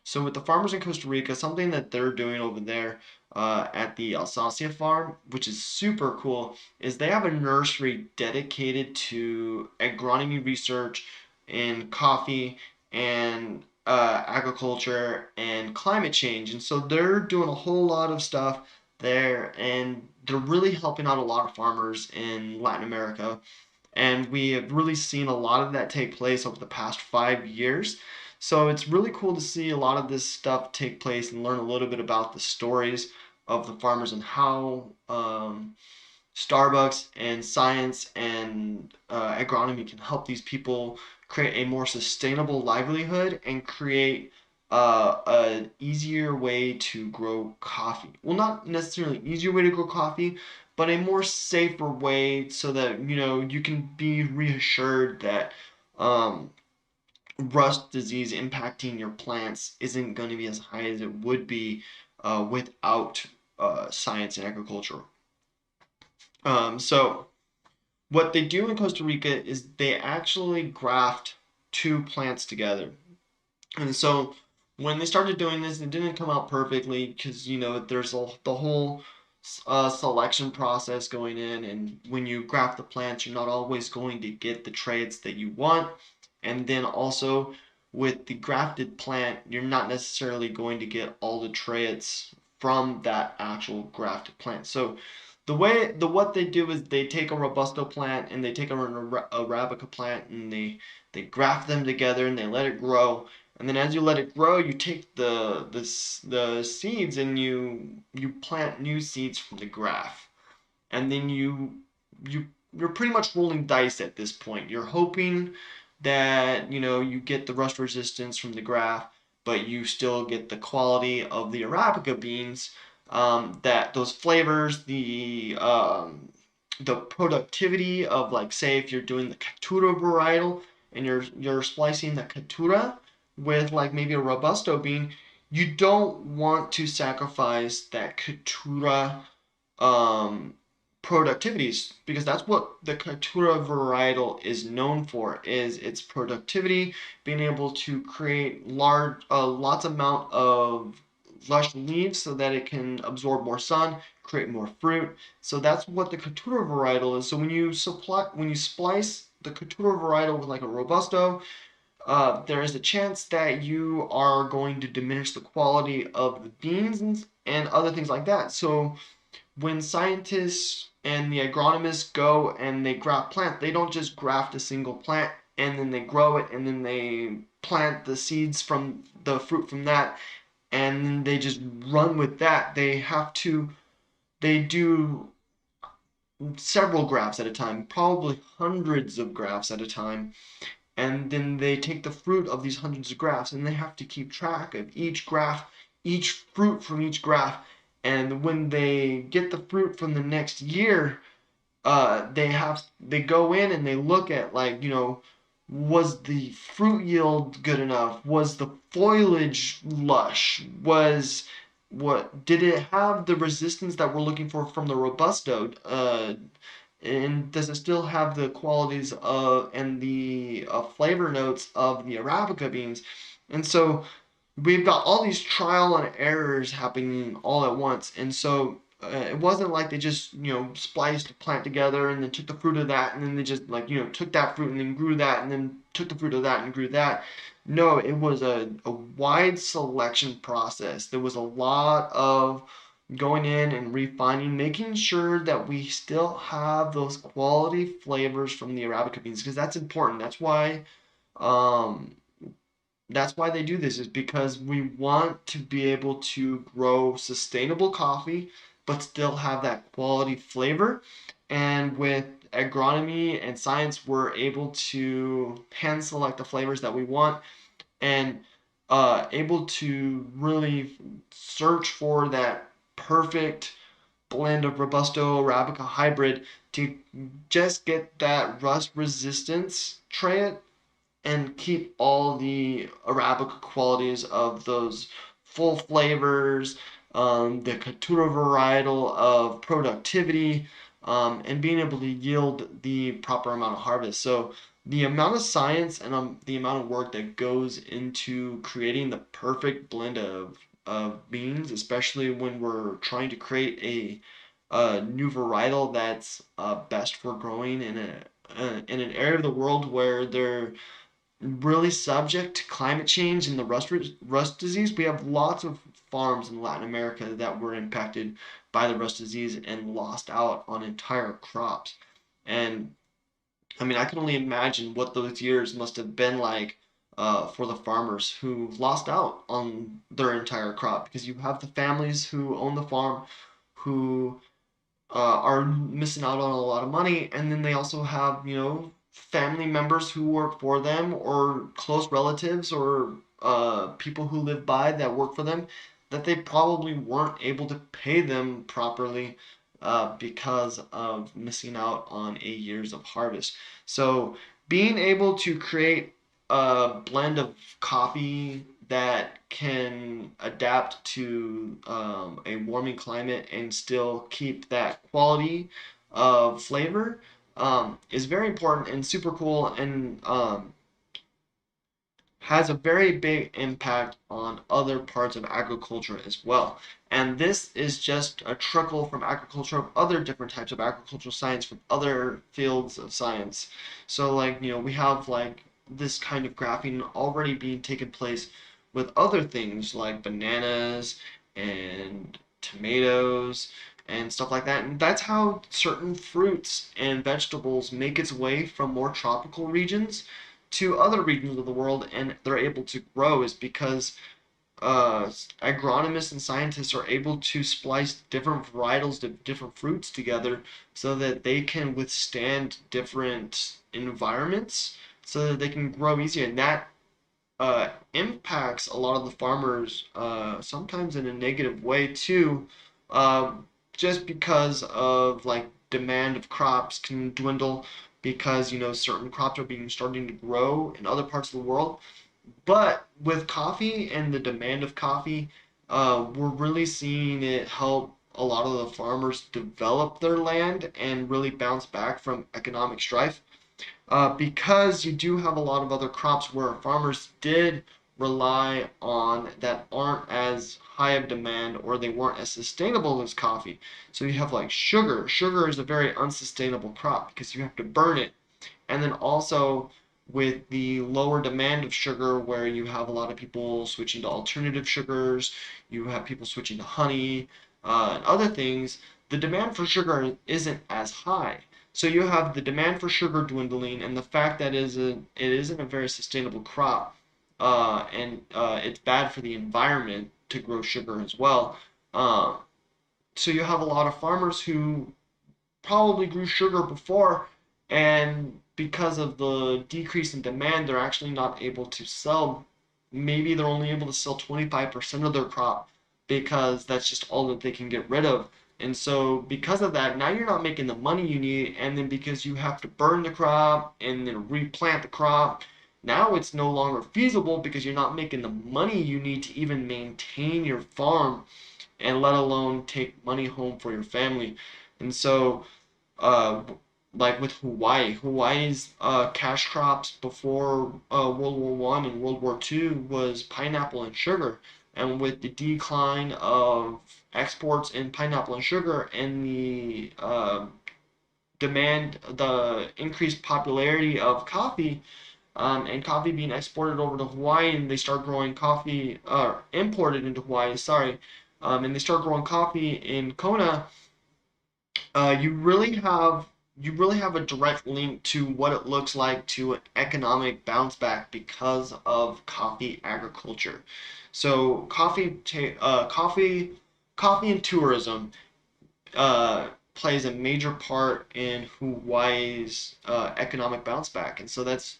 So with the farmers in Costa Rica, something that they're doing over there at the Alsacia farm, which is super cool, is they have a nursery dedicated to agronomy research in coffee and agriculture and climate change. And so they're doing a whole lot of stuff there, and they're really helping out a lot of farmers in Latin America. And we have really seen a lot of that take place over the past 5 years. So it's really cool to see a lot of this stuff take place and learn a little bit about the stories of the farmers and how Starbucks and science and agronomy can help these people create a more sustainable livelihood and create an easier way to grow coffee. Well, not necessarily easier way to grow coffee, but a more safer way so that you can be reassured that um, rust disease impacting your plants isn't going to be as high as it would be without science and agriculture. So what they do in Costa Rica is they actually graft two plants together. And so when they started doing this, it didn't come out perfectly because there's the whole selection process going in, and when you graft the plants, you're not always going to get the traits that you want. And then also with the grafted plant, you're not necessarily going to get all the traits from that actual grafted plant. So what they do is they take a robusto plant and they take a arabica plant, and they graft them together and they let it grow. And then as you let it grow, you take the seeds and you plant new seeds from the graft. And then you're pretty much rolling dice at this point. You're hoping that you get the rust resistance from the graft, but you still get the quality of the arabica beans, that those flavors, the productivity of, like, say if you're doing the Caturra varietal and you're splicing the Caturra with like maybe a robusto bean, you don't want to sacrifice that Caturra um, productivities, because that's what the Caturra varietal is known for, is its productivity, being able to create lots amount of lush leaves so that it can absorb more sun, create more fruit. So that's what the Caturra varietal is. So when you splice the Caturra varietal with like a robusto, there is a chance that you are going to diminish the quality of the beans and other things like that. So when scientists and the agronomists go and they graft plants, they don't just graft a single plant and then they grow it and then they plant the seeds from the fruit from that and they just run with that. They do several grafts at a time, probably hundreds of grafts at a time, and then they take the fruit of these hundreds of grafts, and they have to keep track of each graft, each fruit from each graft. And when they get the fruit from the next year, they go in and they look at, like, was the fruit yield good enough? Was the foliage lush? What did it have the resistance that we're looking for from the robusto? And does it still have the qualities of and the flavor notes of the arabica beans? And so we've got all these trial and errors happening all at once. And so it wasn't like they just, spliced a plant together and then took the fruit of that, and then they just, like, took that fruit and then grew that, and then took the fruit of that and grew that. No, it was a wide selection process. There was a lot of going in and refining, making sure that we still have those quality flavors from the arabica beans, because that's important. Um, that's why they do this, is because we want to be able to grow sustainable coffee but still have that quality flavor. And with agronomy and science, we're able to hand select the flavors that we want, and able to really search for that perfect blend of robusto arabica hybrid to just get that rust resistance trait and keep all the Arabica qualities of those full flavors, the Caturra varietal of productivity, and being able to yield the proper amount of harvest. So the amount of science and the amount of work that goes into creating the perfect blend of beans, especially when we're trying to create a new varietal that's best for growing in an area of the world where they're really subject to climate change and the rust disease. We have lots of farms in Latin America that were impacted by the rust disease and lost out on entire crops. And I mean, I can only imagine what those years must have been like for the farmers who lost out on their entire crop, because you have the families who own the farm who are missing out on a lot of money, and then they also have, family members who work for them, or close relatives, or people who live by that work for them, that they probably weren't able to pay them properly because of missing out on 8 years of harvest. So being able to create a blend of coffee that can adapt to a warming climate and still keep that quality of flavor is very important and super cool, and has a very big impact on other parts of agriculture as well. And this is just a trickle from agriculture of other different types of agricultural science from other fields of science. So, like, we have, like, this kind of graphing already being taken place with other things like bananas and tomatoes and stuff like that. And that's how certain fruits and vegetables make its way from more tropical regions to other regions of the world, and they're able to grow, is because agronomists and scientists are able to splice different varietals of different fruits together so that they can withstand different environments, so that they can grow easier. And that impacts a lot of the farmers sometimes in a negative way too, uh, just because of, like, demand of crops can dwindle because certain crops are being starting to grow in other parts of the world. But with coffee and the demand of coffee, we're really seeing it help a lot of the farmers develop their land and really bounce back from economic strife, because you do have a lot of other crops where farmers did rely on that aren't as high of demand, or they weren't as sustainable as coffee. So you have, like, sugar. Sugar is a very unsustainable crop because you have to burn it. And then also with the lower demand of sugar, where you have a lot of people switching to alternative sugars, you have people switching to honey, and other things, the demand for sugar isn't as high. So you have the demand for sugar dwindling, and the fact that it isn't a very sustainable crop, and it's bad for the environment to grow sugar as well. Uh, so you have a lot of farmers who probably grew sugar before, and because of the decrease in demand, they're actually not able to sell. Maybe they're only able to sell 25% of their crop because that's just all that they can get rid of. And so because of that, now you're not making the money you need, and then because you have to burn the crop and then replant the crop, now it's no longer feasible because you're not making the money you need to even maintain your farm and let alone take money home for your family. And so uh, like with Hawaii's cash crops before World War One and World War Two was pineapple and sugar. And with the decline of exports in pineapple and sugar and the the increased popularity of coffee, and coffee being exported over to Hawaii, and they start growing coffee, imported into Hawaii, sorry, and they start growing coffee in Kona. uh, you really have you really have a direct link to what it looks like to an economic bounce back because of coffee agriculture. So coffee and tourism plays a major part in Hawaii's economic bounce back, and so that's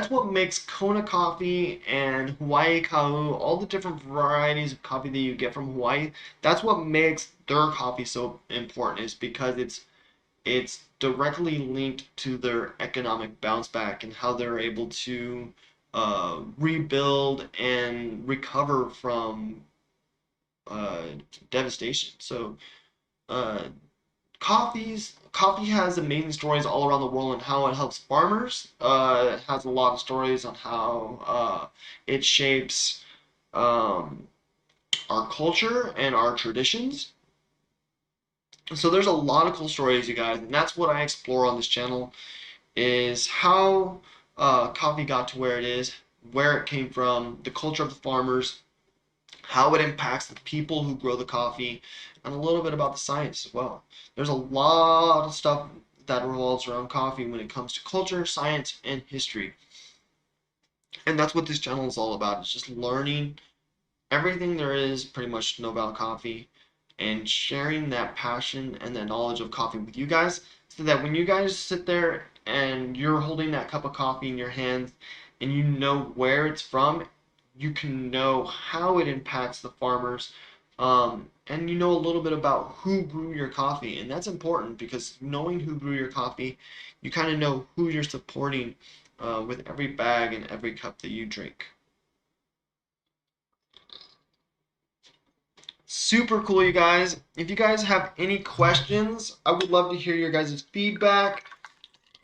what makes Kona coffee and Hawaii Kau, all the different varieties of coffee that you get from Hawaii. That's what makes their coffee so important, is because it's directly linked to their economic bounce back and how they're able to rebuild and recover from uh, devastation. So uh, coffee has amazing stories all around the world and how it helps farmers. It has a lot of stories on how it shapes um, our culture and our traditions. So there's a lot of cool stories, you guys, and that's what I explore on this channel, is how coffee got to where it is, where it came from, the culture of the farmers, how it impacts the people who grow the coffee, and a little bit about the science as well. There's a lot of stuff that revolves around coffee when it comes to culture, science, and history. And that's what this channel is all about. It's just learning everything there is pretty much to know about coffee and sharing that passion and that knowledge of coffee with you guys, so that when you guys sit there and you're holding that cup of coffee in your hands and you know where it's from, you can know how it impacts the farmers, and you know a little bit about who grew your coffee. And that's important because knowing who grew your coffee, you kind of know who you're supporting with every bag and every cup that you drink. Super cool, you guys. If you guys have any questions, I would love to hear your guys' feedback.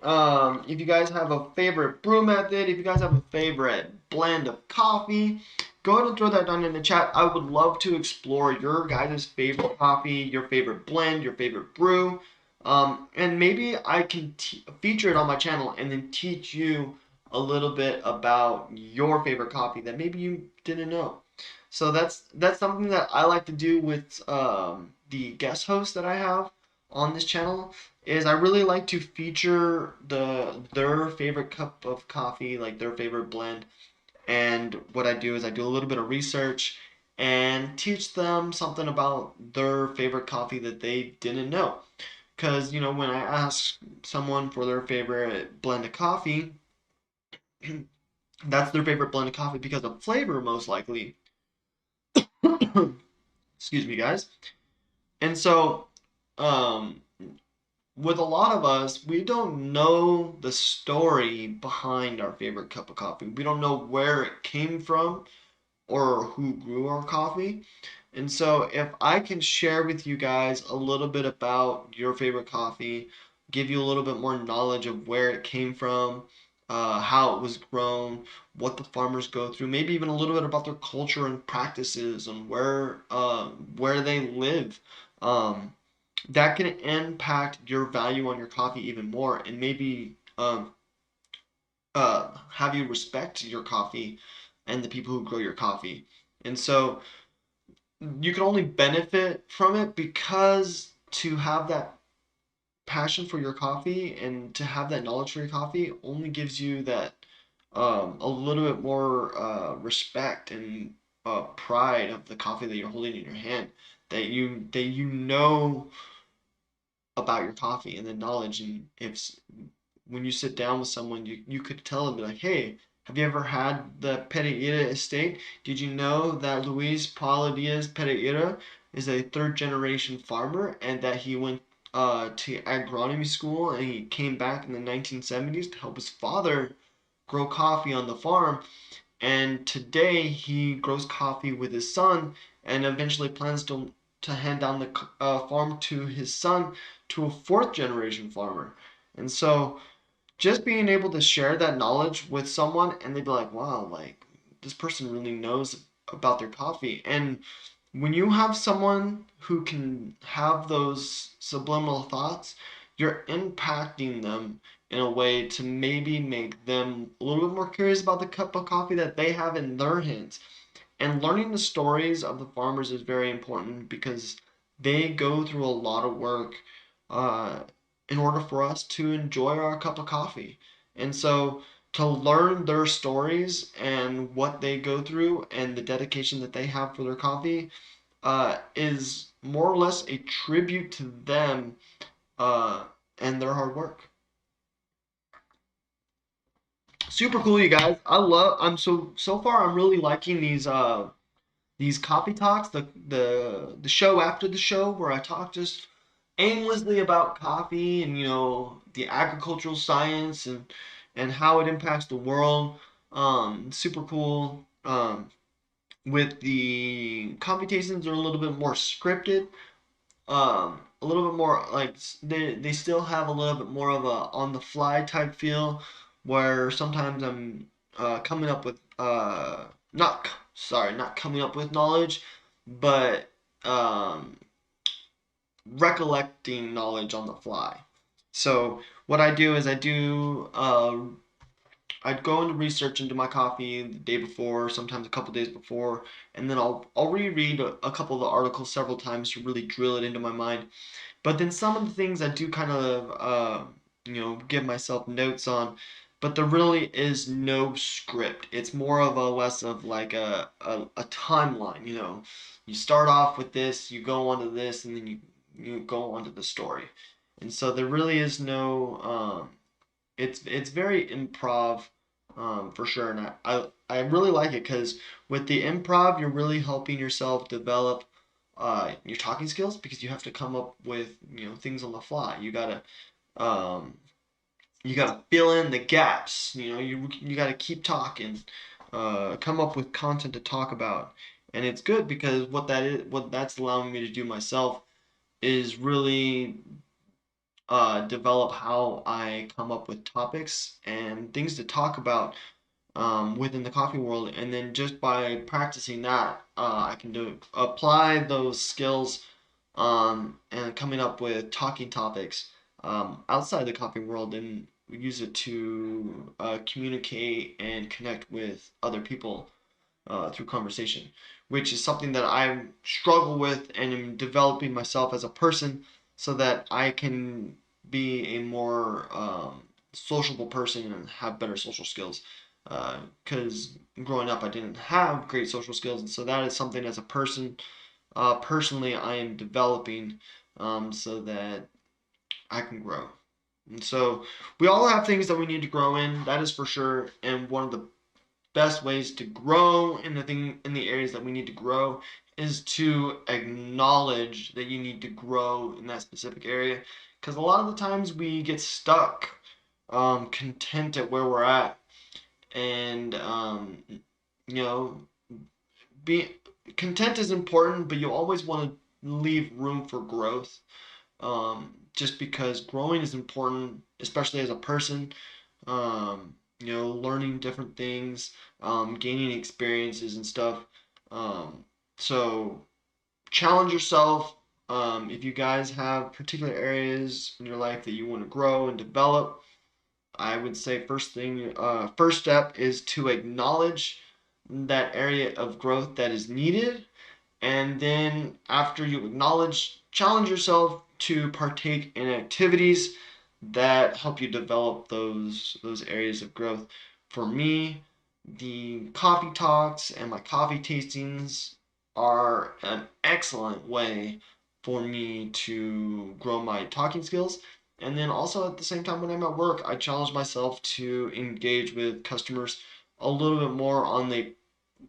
If you guys have a favorite brew method, if you guys have a favorite blend of coffee, go ahead and throw that down in the chat. I would love to explore your guys' favorite coffee, your favorite blend, your favorite brew. And maybe I can feature it on my channel and then teach you a little bit about your favorite coffee that maybe you didn't know. So that's something that I like to do with the guest hosts that I have on this channel, is I really like to feature their favorite cup of coffee, like their favorite blend. And what I do is I do a little bit of research and teach them something about their favorite coffee that they didn't know. Because, when I ask someone for their favorite blend of coffee, that's their favorite blend of coffee because of flavor, most likely. Excuse me, guys. And so, um, with a lot of us, we don't know the story behind our favorite cup of coffee. We don't know where it came from or who grew our coffee. And so, if I can share with you guys a little bit about your favorite coffee, give you a little bit more knowledge of where it came from, how it was grown, what the farmers go through, maybe even a little bit about their culture and practices and where they live. Um, that can impact your value on your coffee even more, and maybe have you respect your coffee and the people who grow your coffee. And so you can only benefit from it because to have that passion for your coffee and to have that knowledge for your coffee only gives you that a little bit more respect and pride of the coffee that you're holding in your hand, that you know about your coffee and the knowledge, and if when you sit down with someone, you could tell them, like, hey, have you ever had the Pereira estate? Did you know that Luis Paulo Diaz Pereira is a third generation farmer and that he went to agronomy school and he came back in the 1970s to help his father grow coffee on the farm, and today he grows coffee with his son and eventually plans to hand down the farm to his son, to a fourth generation farmer. And so just being able to share that knowledge with someone and they'd be like, wow, like this person really knows about their coffee. And when you have someone who can have those subliminal thoughts, you're impacting them in a way to maybe make them a little bit more curious about the cup of coffee that they have in their hands. And learning the stories of the farmers is very important because they go through a lot of work uh, in order for us to enjoy our cup of coffee. And so to learn their stories and what they go through and the dedication that they have for their coffee is more or less a tribute to them uh, and their hard work. Super cool, you guys. I'm so far I'm really liking these coffee talks, the show after the show where I talk just aimlessly about coffee and the agricultural science and how it impacts the world. Super cool. With the computations, they're a little bit more scripted, a little bit more like they still have a little bit more of a on the fly type feel, where sometimes I'm coming up with not sorry, not coming up with knowledge, but um, recollecting knowledge on the fly. So what I do is I'd go into research into my coffee the day before, sometimes a couple days before, and then I'll reread a couple of the articles several times to really drill it into my mind. But then some of the things I do kind of give myself notes on, but there really is no script. It's more of a less of like a timeline. You start off with this, you go on to this, and then you go on to the story. And so there really is no it's very improv, for sure, and I really like it because with the improv, you're really helping yourself develop your talking skills because you have to come up with things on the fly. Um, you gotta fill in the gaps. You gotta keep talking, come up with content to talk about, and it's good because what that's allowing me to do myself is really develop how I come up with topics and things to talk about within the coffee world. And then just by practicing that, I can apply those skills and coming up with talking topics outside the coffee world and use it to communicate and connect with other people through conversation, which is something that I struggle with and am developing myself as a person so that I can be a more sociable person and have better social skills. Because growing up, I didn't have great social skills, and so that is something as a person, personally, I am developing so that I can grow. And so we all have things that we need to grow in, that is for sure. And one of the best ways to grow in the areas that we need to grow is to acknowledge that you need to grow in that specific area, because a lot of the times we get stuck content at where we're at, and you know be content is important, but you always want to leave room for growth, just because growing is important, especially as a person, learning different things, gaining experiences and stuff. So challenge yourself. If you guys have particular areas in your life that you want to grow and develop, I would say first step is to acknowledge that area of growth that is needed, and then after you acknowledge, challenge yourself to partake in activities that help you develop those areas of growth. For me, the coffee talks and my coffee tastings are an excellent way for me to grow my talking skills. And then also at the same time when I'm at work, I challenge myself to engage with customers a little bit more on the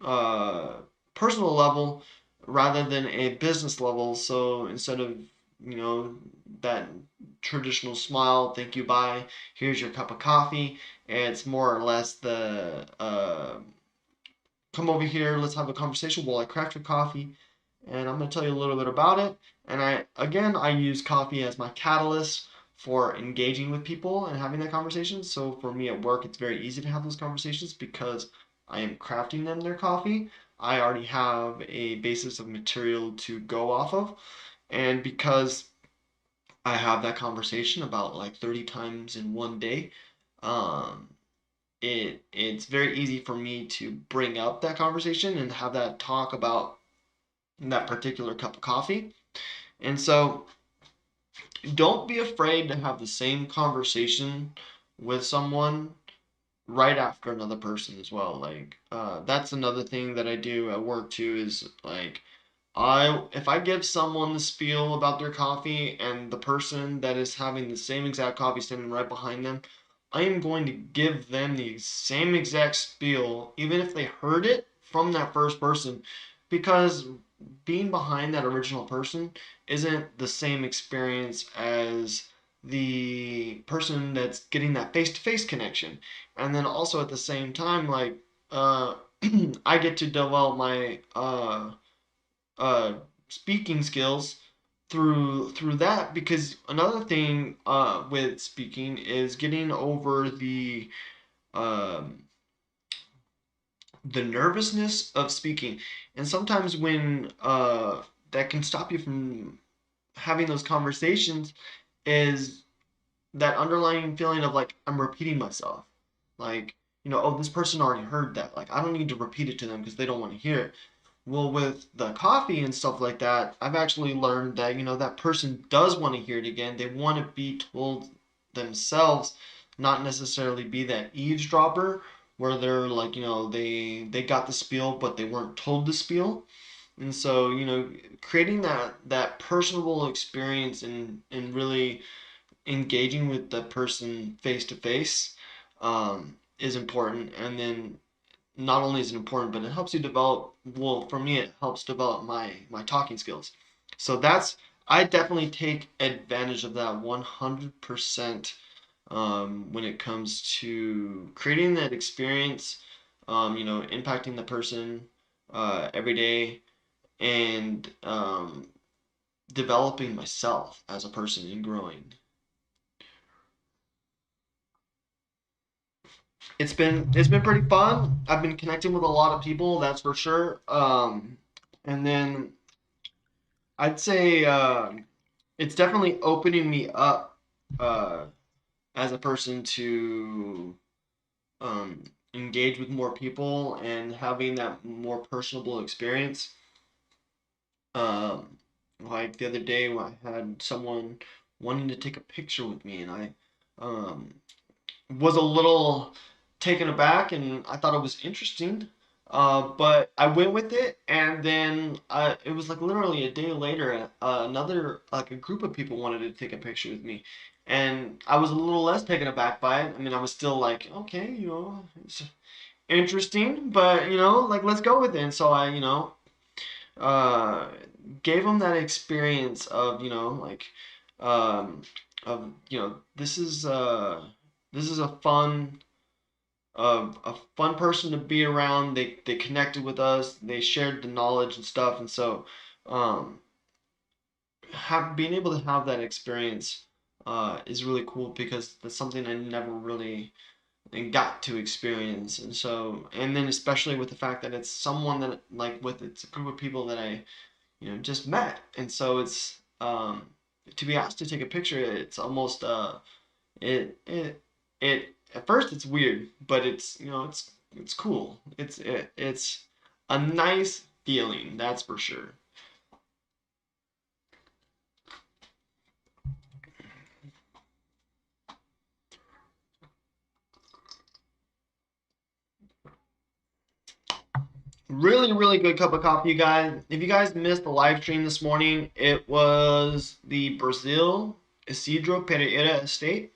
uh, personal level rather than a business level. So instead of, you know, that traditional smile, thank you, bye, here's your cup of coffee, it's more or less the come over here, let's have a conversation while I craft your coffee, and I'm going to tell you a little bit about it. And I use coffee as my catalyst for engaging with people and having that conversation. So for me at work, it's very easy to have those conversations because I am crafting them their coffee. I already have a basis of material to go off of. And because I have that conversation about like 30 times in one day, um, it's very easy for me to bring up that conversation and have that talk about that particular cup of coffee. And so don't be afraid to have the same conversation with someone right after another person as well. Like that's another thing that I do at work too is like I if I give someone the spiel about their coffee and the person that is having the same exact coffee standing right behind them, I am going to give them the same exact spiel even if they heard it from that first person because being behind that original person isn't the same experience as the person that's getting that face-to-face connection. And then also at the same time like uh I get to develop my uh, speaking skills through that because another thing with speaking is getting over um, the nervousness of speaking, and sometimes when that can stop you from having those conversations is that underlying feeling of like I'm repeating myself, like oh this person already heard that, like I don't need to repeat it to them because they don't want to hear it. Well, with the coffee and stuff like that, I've actually learned that, that person does want to hear it again. They want to be told themselves, not necessarily be that eavesdropper where they're like, they got the spiel but they weren't told the spiel. And so, creating that personable experience and really engaging with the person face to face is important. And then not only is it important, but it helps you develop. Well, for me, it helps develop my talking skills. So I definitely take advantage of that 100% when it comes to creating that experience. Impacting the person every day and developing myself as a person and growing. It's been pretty fun. I've been connecting with a lot of people, that's for sure. And then I'd say it's definitely opening me up uh, as a person to um, engage with more people and having that more personable experience. Um, like the other day, when I had someone wanting to take a picture with me, and I um, was a little taken aback and I thought it was interesting. But I went with it, and then it was like literally a day later, another like a group of people wanted to take a picture with me, and I was a little less taken aback by it. I mean, I was still like, okay, it's interesting, but like let's go with it. And so I, uh, gave them that experience of like um, of this is a fun person to be around. They connected with us. They shared the knowledge and stuff, and so um, being able to have that experience is really cool because that's something I never really got to experience. And so, and then especially with the fact that it's someone that like with it's a group of people that I just met, and so it's to be asked to take a picture. It's almost it it it at first it's weird, but it's cool. It's a nice feeling, that's for sure. Really, really good cup of coffee, you guys. If you guys missed the live stream this morning, it was the Brazil Isidro Pereira Estate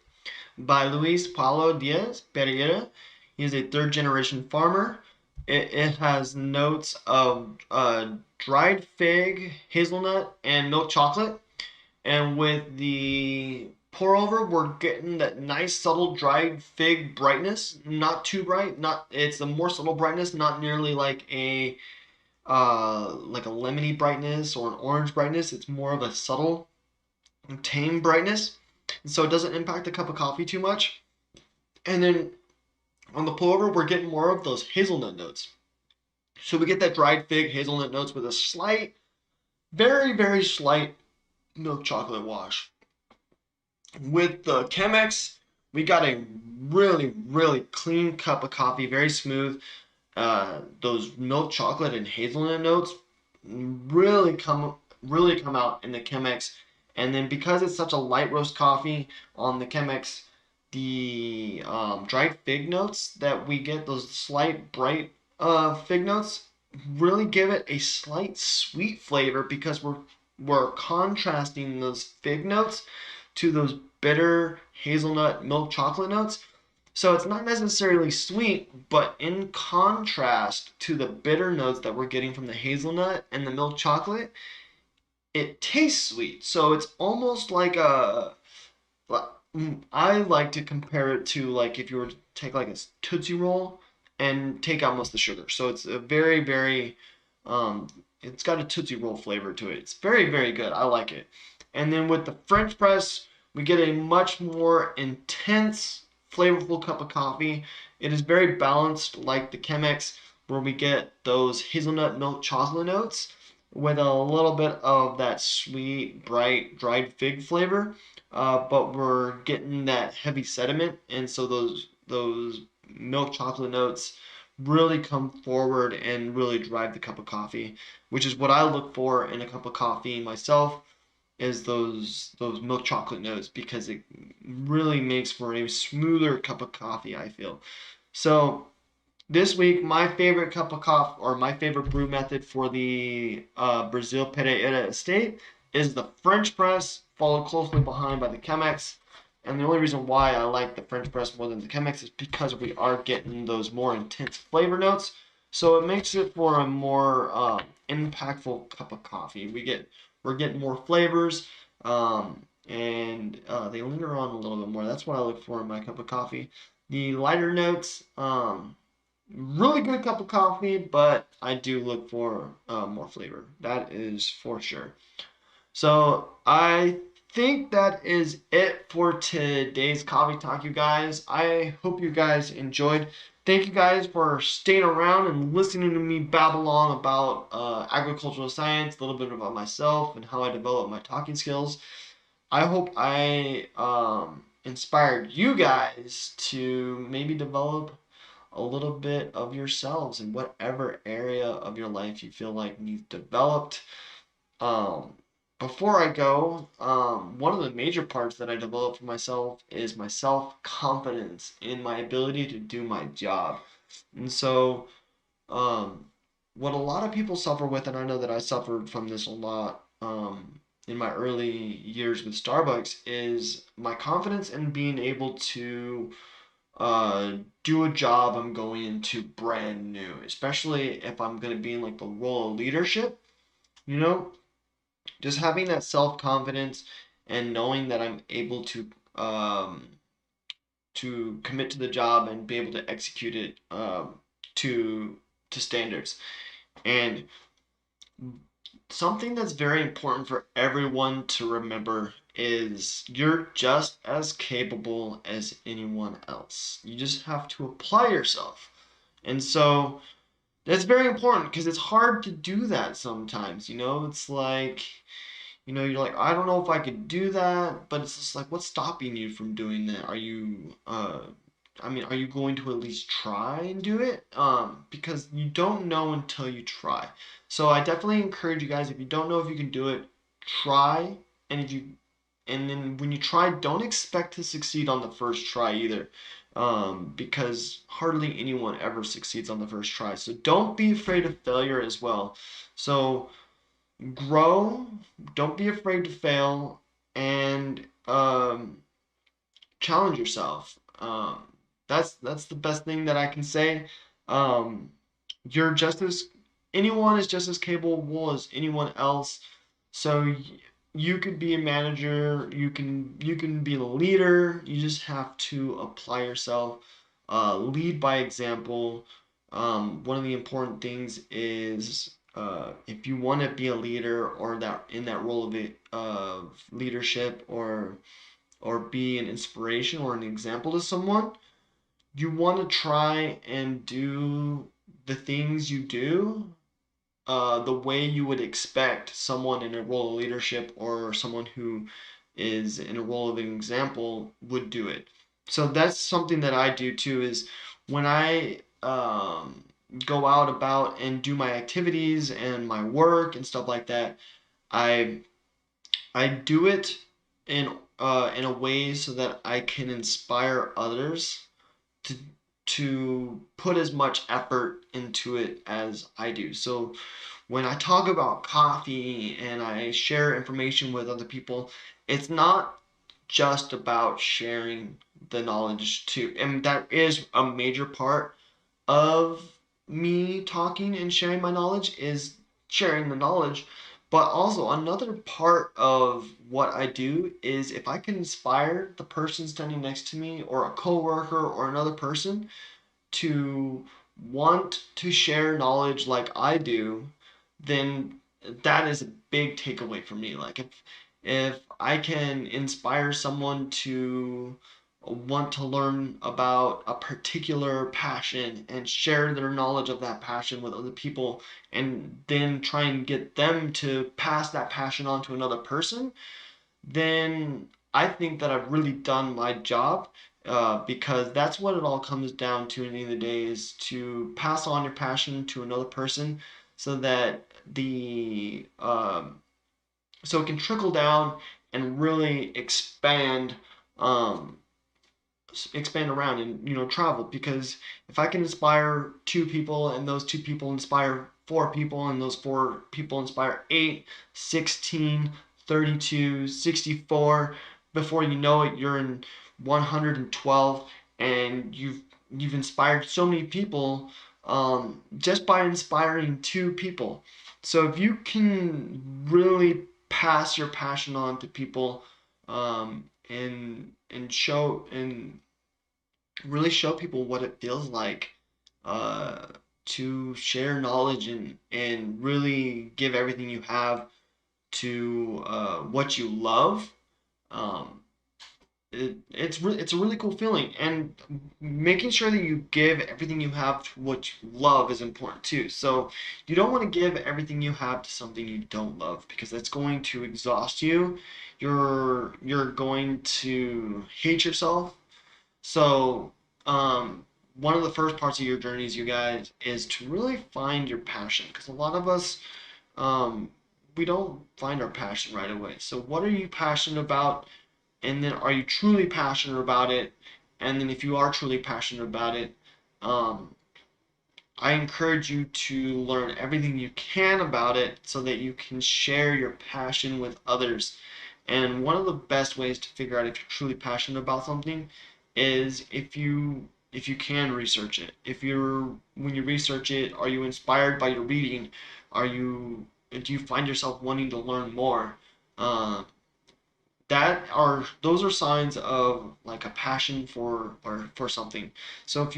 by Luis Paulo Diaz Pereira. He is a third generation farmer. It has notes of dried fig, hazelnut, and milk chocolate. And with the pour over, we're getting that nice subtle dried fig brightness. Not too bright. Not It's a more subtle brightness, not nearly like a lemony brightness or an orange brightness. It's more of a subtle, tame brightness, and so it doesn't impact the cup of coffee too much. And then on the pour over, we're getting more of those hazelnut notes. So we get that dried fig hazelnut notes with a slight, very, very slight milk chocolate wash. With the Chemex, we got a really, really clean cup of coffee, very smooth. Those milk chocolate and hazelnut notes really come out in the Chemex. And then because it's such a light roast coffee on the Chemex, the dried fig notes that we get, those slight bright fig notes, really give it a slight sweet flavor because we're contrasting those fig notes to those bitter hazelnut milk chocolate notes. So it's not necessarily sweet, but in contrast to the bitter notes that we're getting from the hazelnut and the milk chocolate, it tastes sweet. So it's almost like I like to compare it to like if you were to take like a Tootsie Roll and take out most of the sugar. So it's a very, very, it's got a Tootsie Roll flavor to it. It's very, very good. I like it. And then with the French press, we get a much more intense, flavorful cup of coffee. It is very balanced like the Chemex, where we get those hazelnut milk chocolate notes with a little bit of that sweet, bright, dried fig flavor. But we're getting that heavy sediment, and so those milk chocolate notes really come forward and really drive the cup of coffee, which is what I look for in a cup of coffee myself, is those milk chocolate notes because it really makes for a smoother cup of coffee, I feel. So this week, my favorite cup of coffee or my favorite brew method for the Brazil Pereira estate is the French press, followed closely behind by the Chemex. And the only reason why I like the French press more than the Chemex is because we are getting those more intense flavor notes. So it makes it for a more impactful cup of coffee. We're getting more flavors, and they linger on a little bit more. That's what I look for in my cup of coffee. The lighter notes, really good cup of coffee, but I do look for more flavor. That is for sure. So I think that is it for today's coffee talk, you guys. I hope you guys enjoyed. Thank you guys for staying around and listening to me babble on about agricultural science, a little bit about myself and how I develop my talking skills. I hope I inspired you guys to maybe develop a little bit of yourselves in whatever area of your life you feel like needs developed. Um, Before I go, one of the major parts that I developed for myself is my self-confidence in my ability to do my job. And so, um, what a lot of people suffer with, and I know that I suffered from this a lot, in my early years with Starbucks, is my confidence in being able to uh, do a job I'm going into brand new, especially if I'm going to be in like the role of leadership, you know, just having that self confidence and knowing that I'm able um, to commit to the job and be able to execute it to standards. And something that's very important for everyone to remember is you're just as capable as anyone else. You just have to apply yourself. And so that's very important because it's hard to do that sometimes. It's like, you're like, I don't know if I could do that, but it's just like, what's stopping you from doing that? Are you going to at least try and do it? Because you don't know until you try. So I definitely encourage you guys, if you don't know if you can do it, try. And then when you try, don't expect to succeed on the first try either. Because hardly anyone ever succeeds on the first try. So don't be afraid of failure as well. So grow, don't be afraid to fail, and um, challenge yourself. That's the best thing that I can say. Um, you're just as anyone is just as capable as anyone else. So you could be a manager. You can be a leader. You just have to apply yourself. Lead by example. One of the important things is if you want to be a leader or that in that role of leadership or be an inspiration or an example to someone, you want to try and do the things you do the way you would expect someone in a role of leadership or someone who is in a role of an example would do it. So that's something that I do too is when I go out about and do my activities and my work and stuff like that, I I do it in a way so that I can inspire others to put as much effort into it as I do. So when I talk about coffee and I share information with other people, it's not just about sharing the knowledge too. And that is a major part of me talking and sharing my knowledge is sharing the knowledge. But also another part of what I do is if I can inspire the person standing next to me or a coworker or another person to want to share knowledge like I do, then that is a big takeaway for me. Like if I can inspire someone to want to learn about a particular passion and share their knowledge of that passion with other people and then try and get them to pass that passion on to another person, then I think that I've really done my job because that's what it all comes down to in the end of the day is to pass on your passion to another person so that so it can trickle down and really um, expand around and travel because if I can inspire two people and those two people inspire four people and those four people inspire 8, 16, 32, 64, before you know it you're in 112 and you've inspired so many people just by inspiring two people. So if you can really pass your passion on to people and show and really show people what it feels like uh, to share knowledge and really give everything you have to what you love. Um, it's a really cool feeling, and making sure that you give everything you have to what you love is important too. So you don't want to give everything you have to something you don't love because that's going to exhaust you. You're going to hate yourself. So, one of the first parts of your journeys, you guys, is to really find your passion. Because a lot of us, um, we don't find our passion right away. So, what are you passionate about? And then, are you truly passionate about it? And then, if you are truly passionate about it, um, I encourage you to learn everything you can about it so that you can share your passion with others. And one of the best ways to figure out if you're truly passionate about something is if you can research it. If you're when you research it, are you inspired by your reading? Do you find yourself wanting to learn more? Uh, those are signs of like a passion for something. So if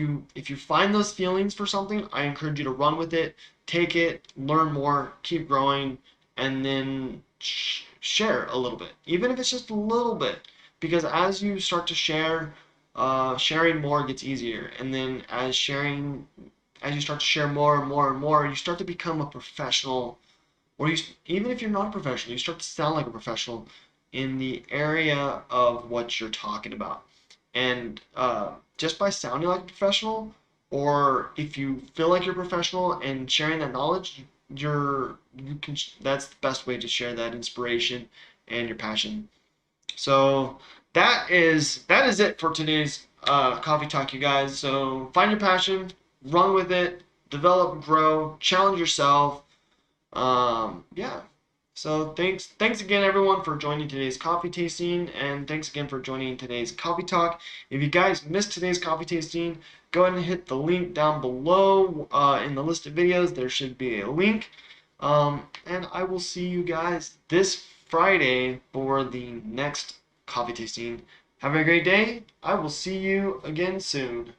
you find those feelings for something, I encourage you to run with it, take it, learn more, keep growing, and then share a little bit, even if it's just a little bit, because as you start to share, sharing more gets easier, and then as you start to share more and more and more, you start to become a professional or even if you're not a professional, you start to sound like a professional in the area of what you're talking about. And just by sounding like a professional, or if you feel like you're a professional and sharing that knowledge, you can that's the best way to share that inspiration and your passion. So that is it for today's coffee talk, you guys. So find your passion, run with it, develop, grow, challenge yourself, yeah. So thanks again everyone for joining today's coffee tasting, and thanks again for joining today's coffee talk. If you guys missed today's coffee tasting, go ahead and hit the link down below in the list of videos. There should be a link. And I will see you guys this Friday for the next coffee tasting. Have a great day. I will see you again soon.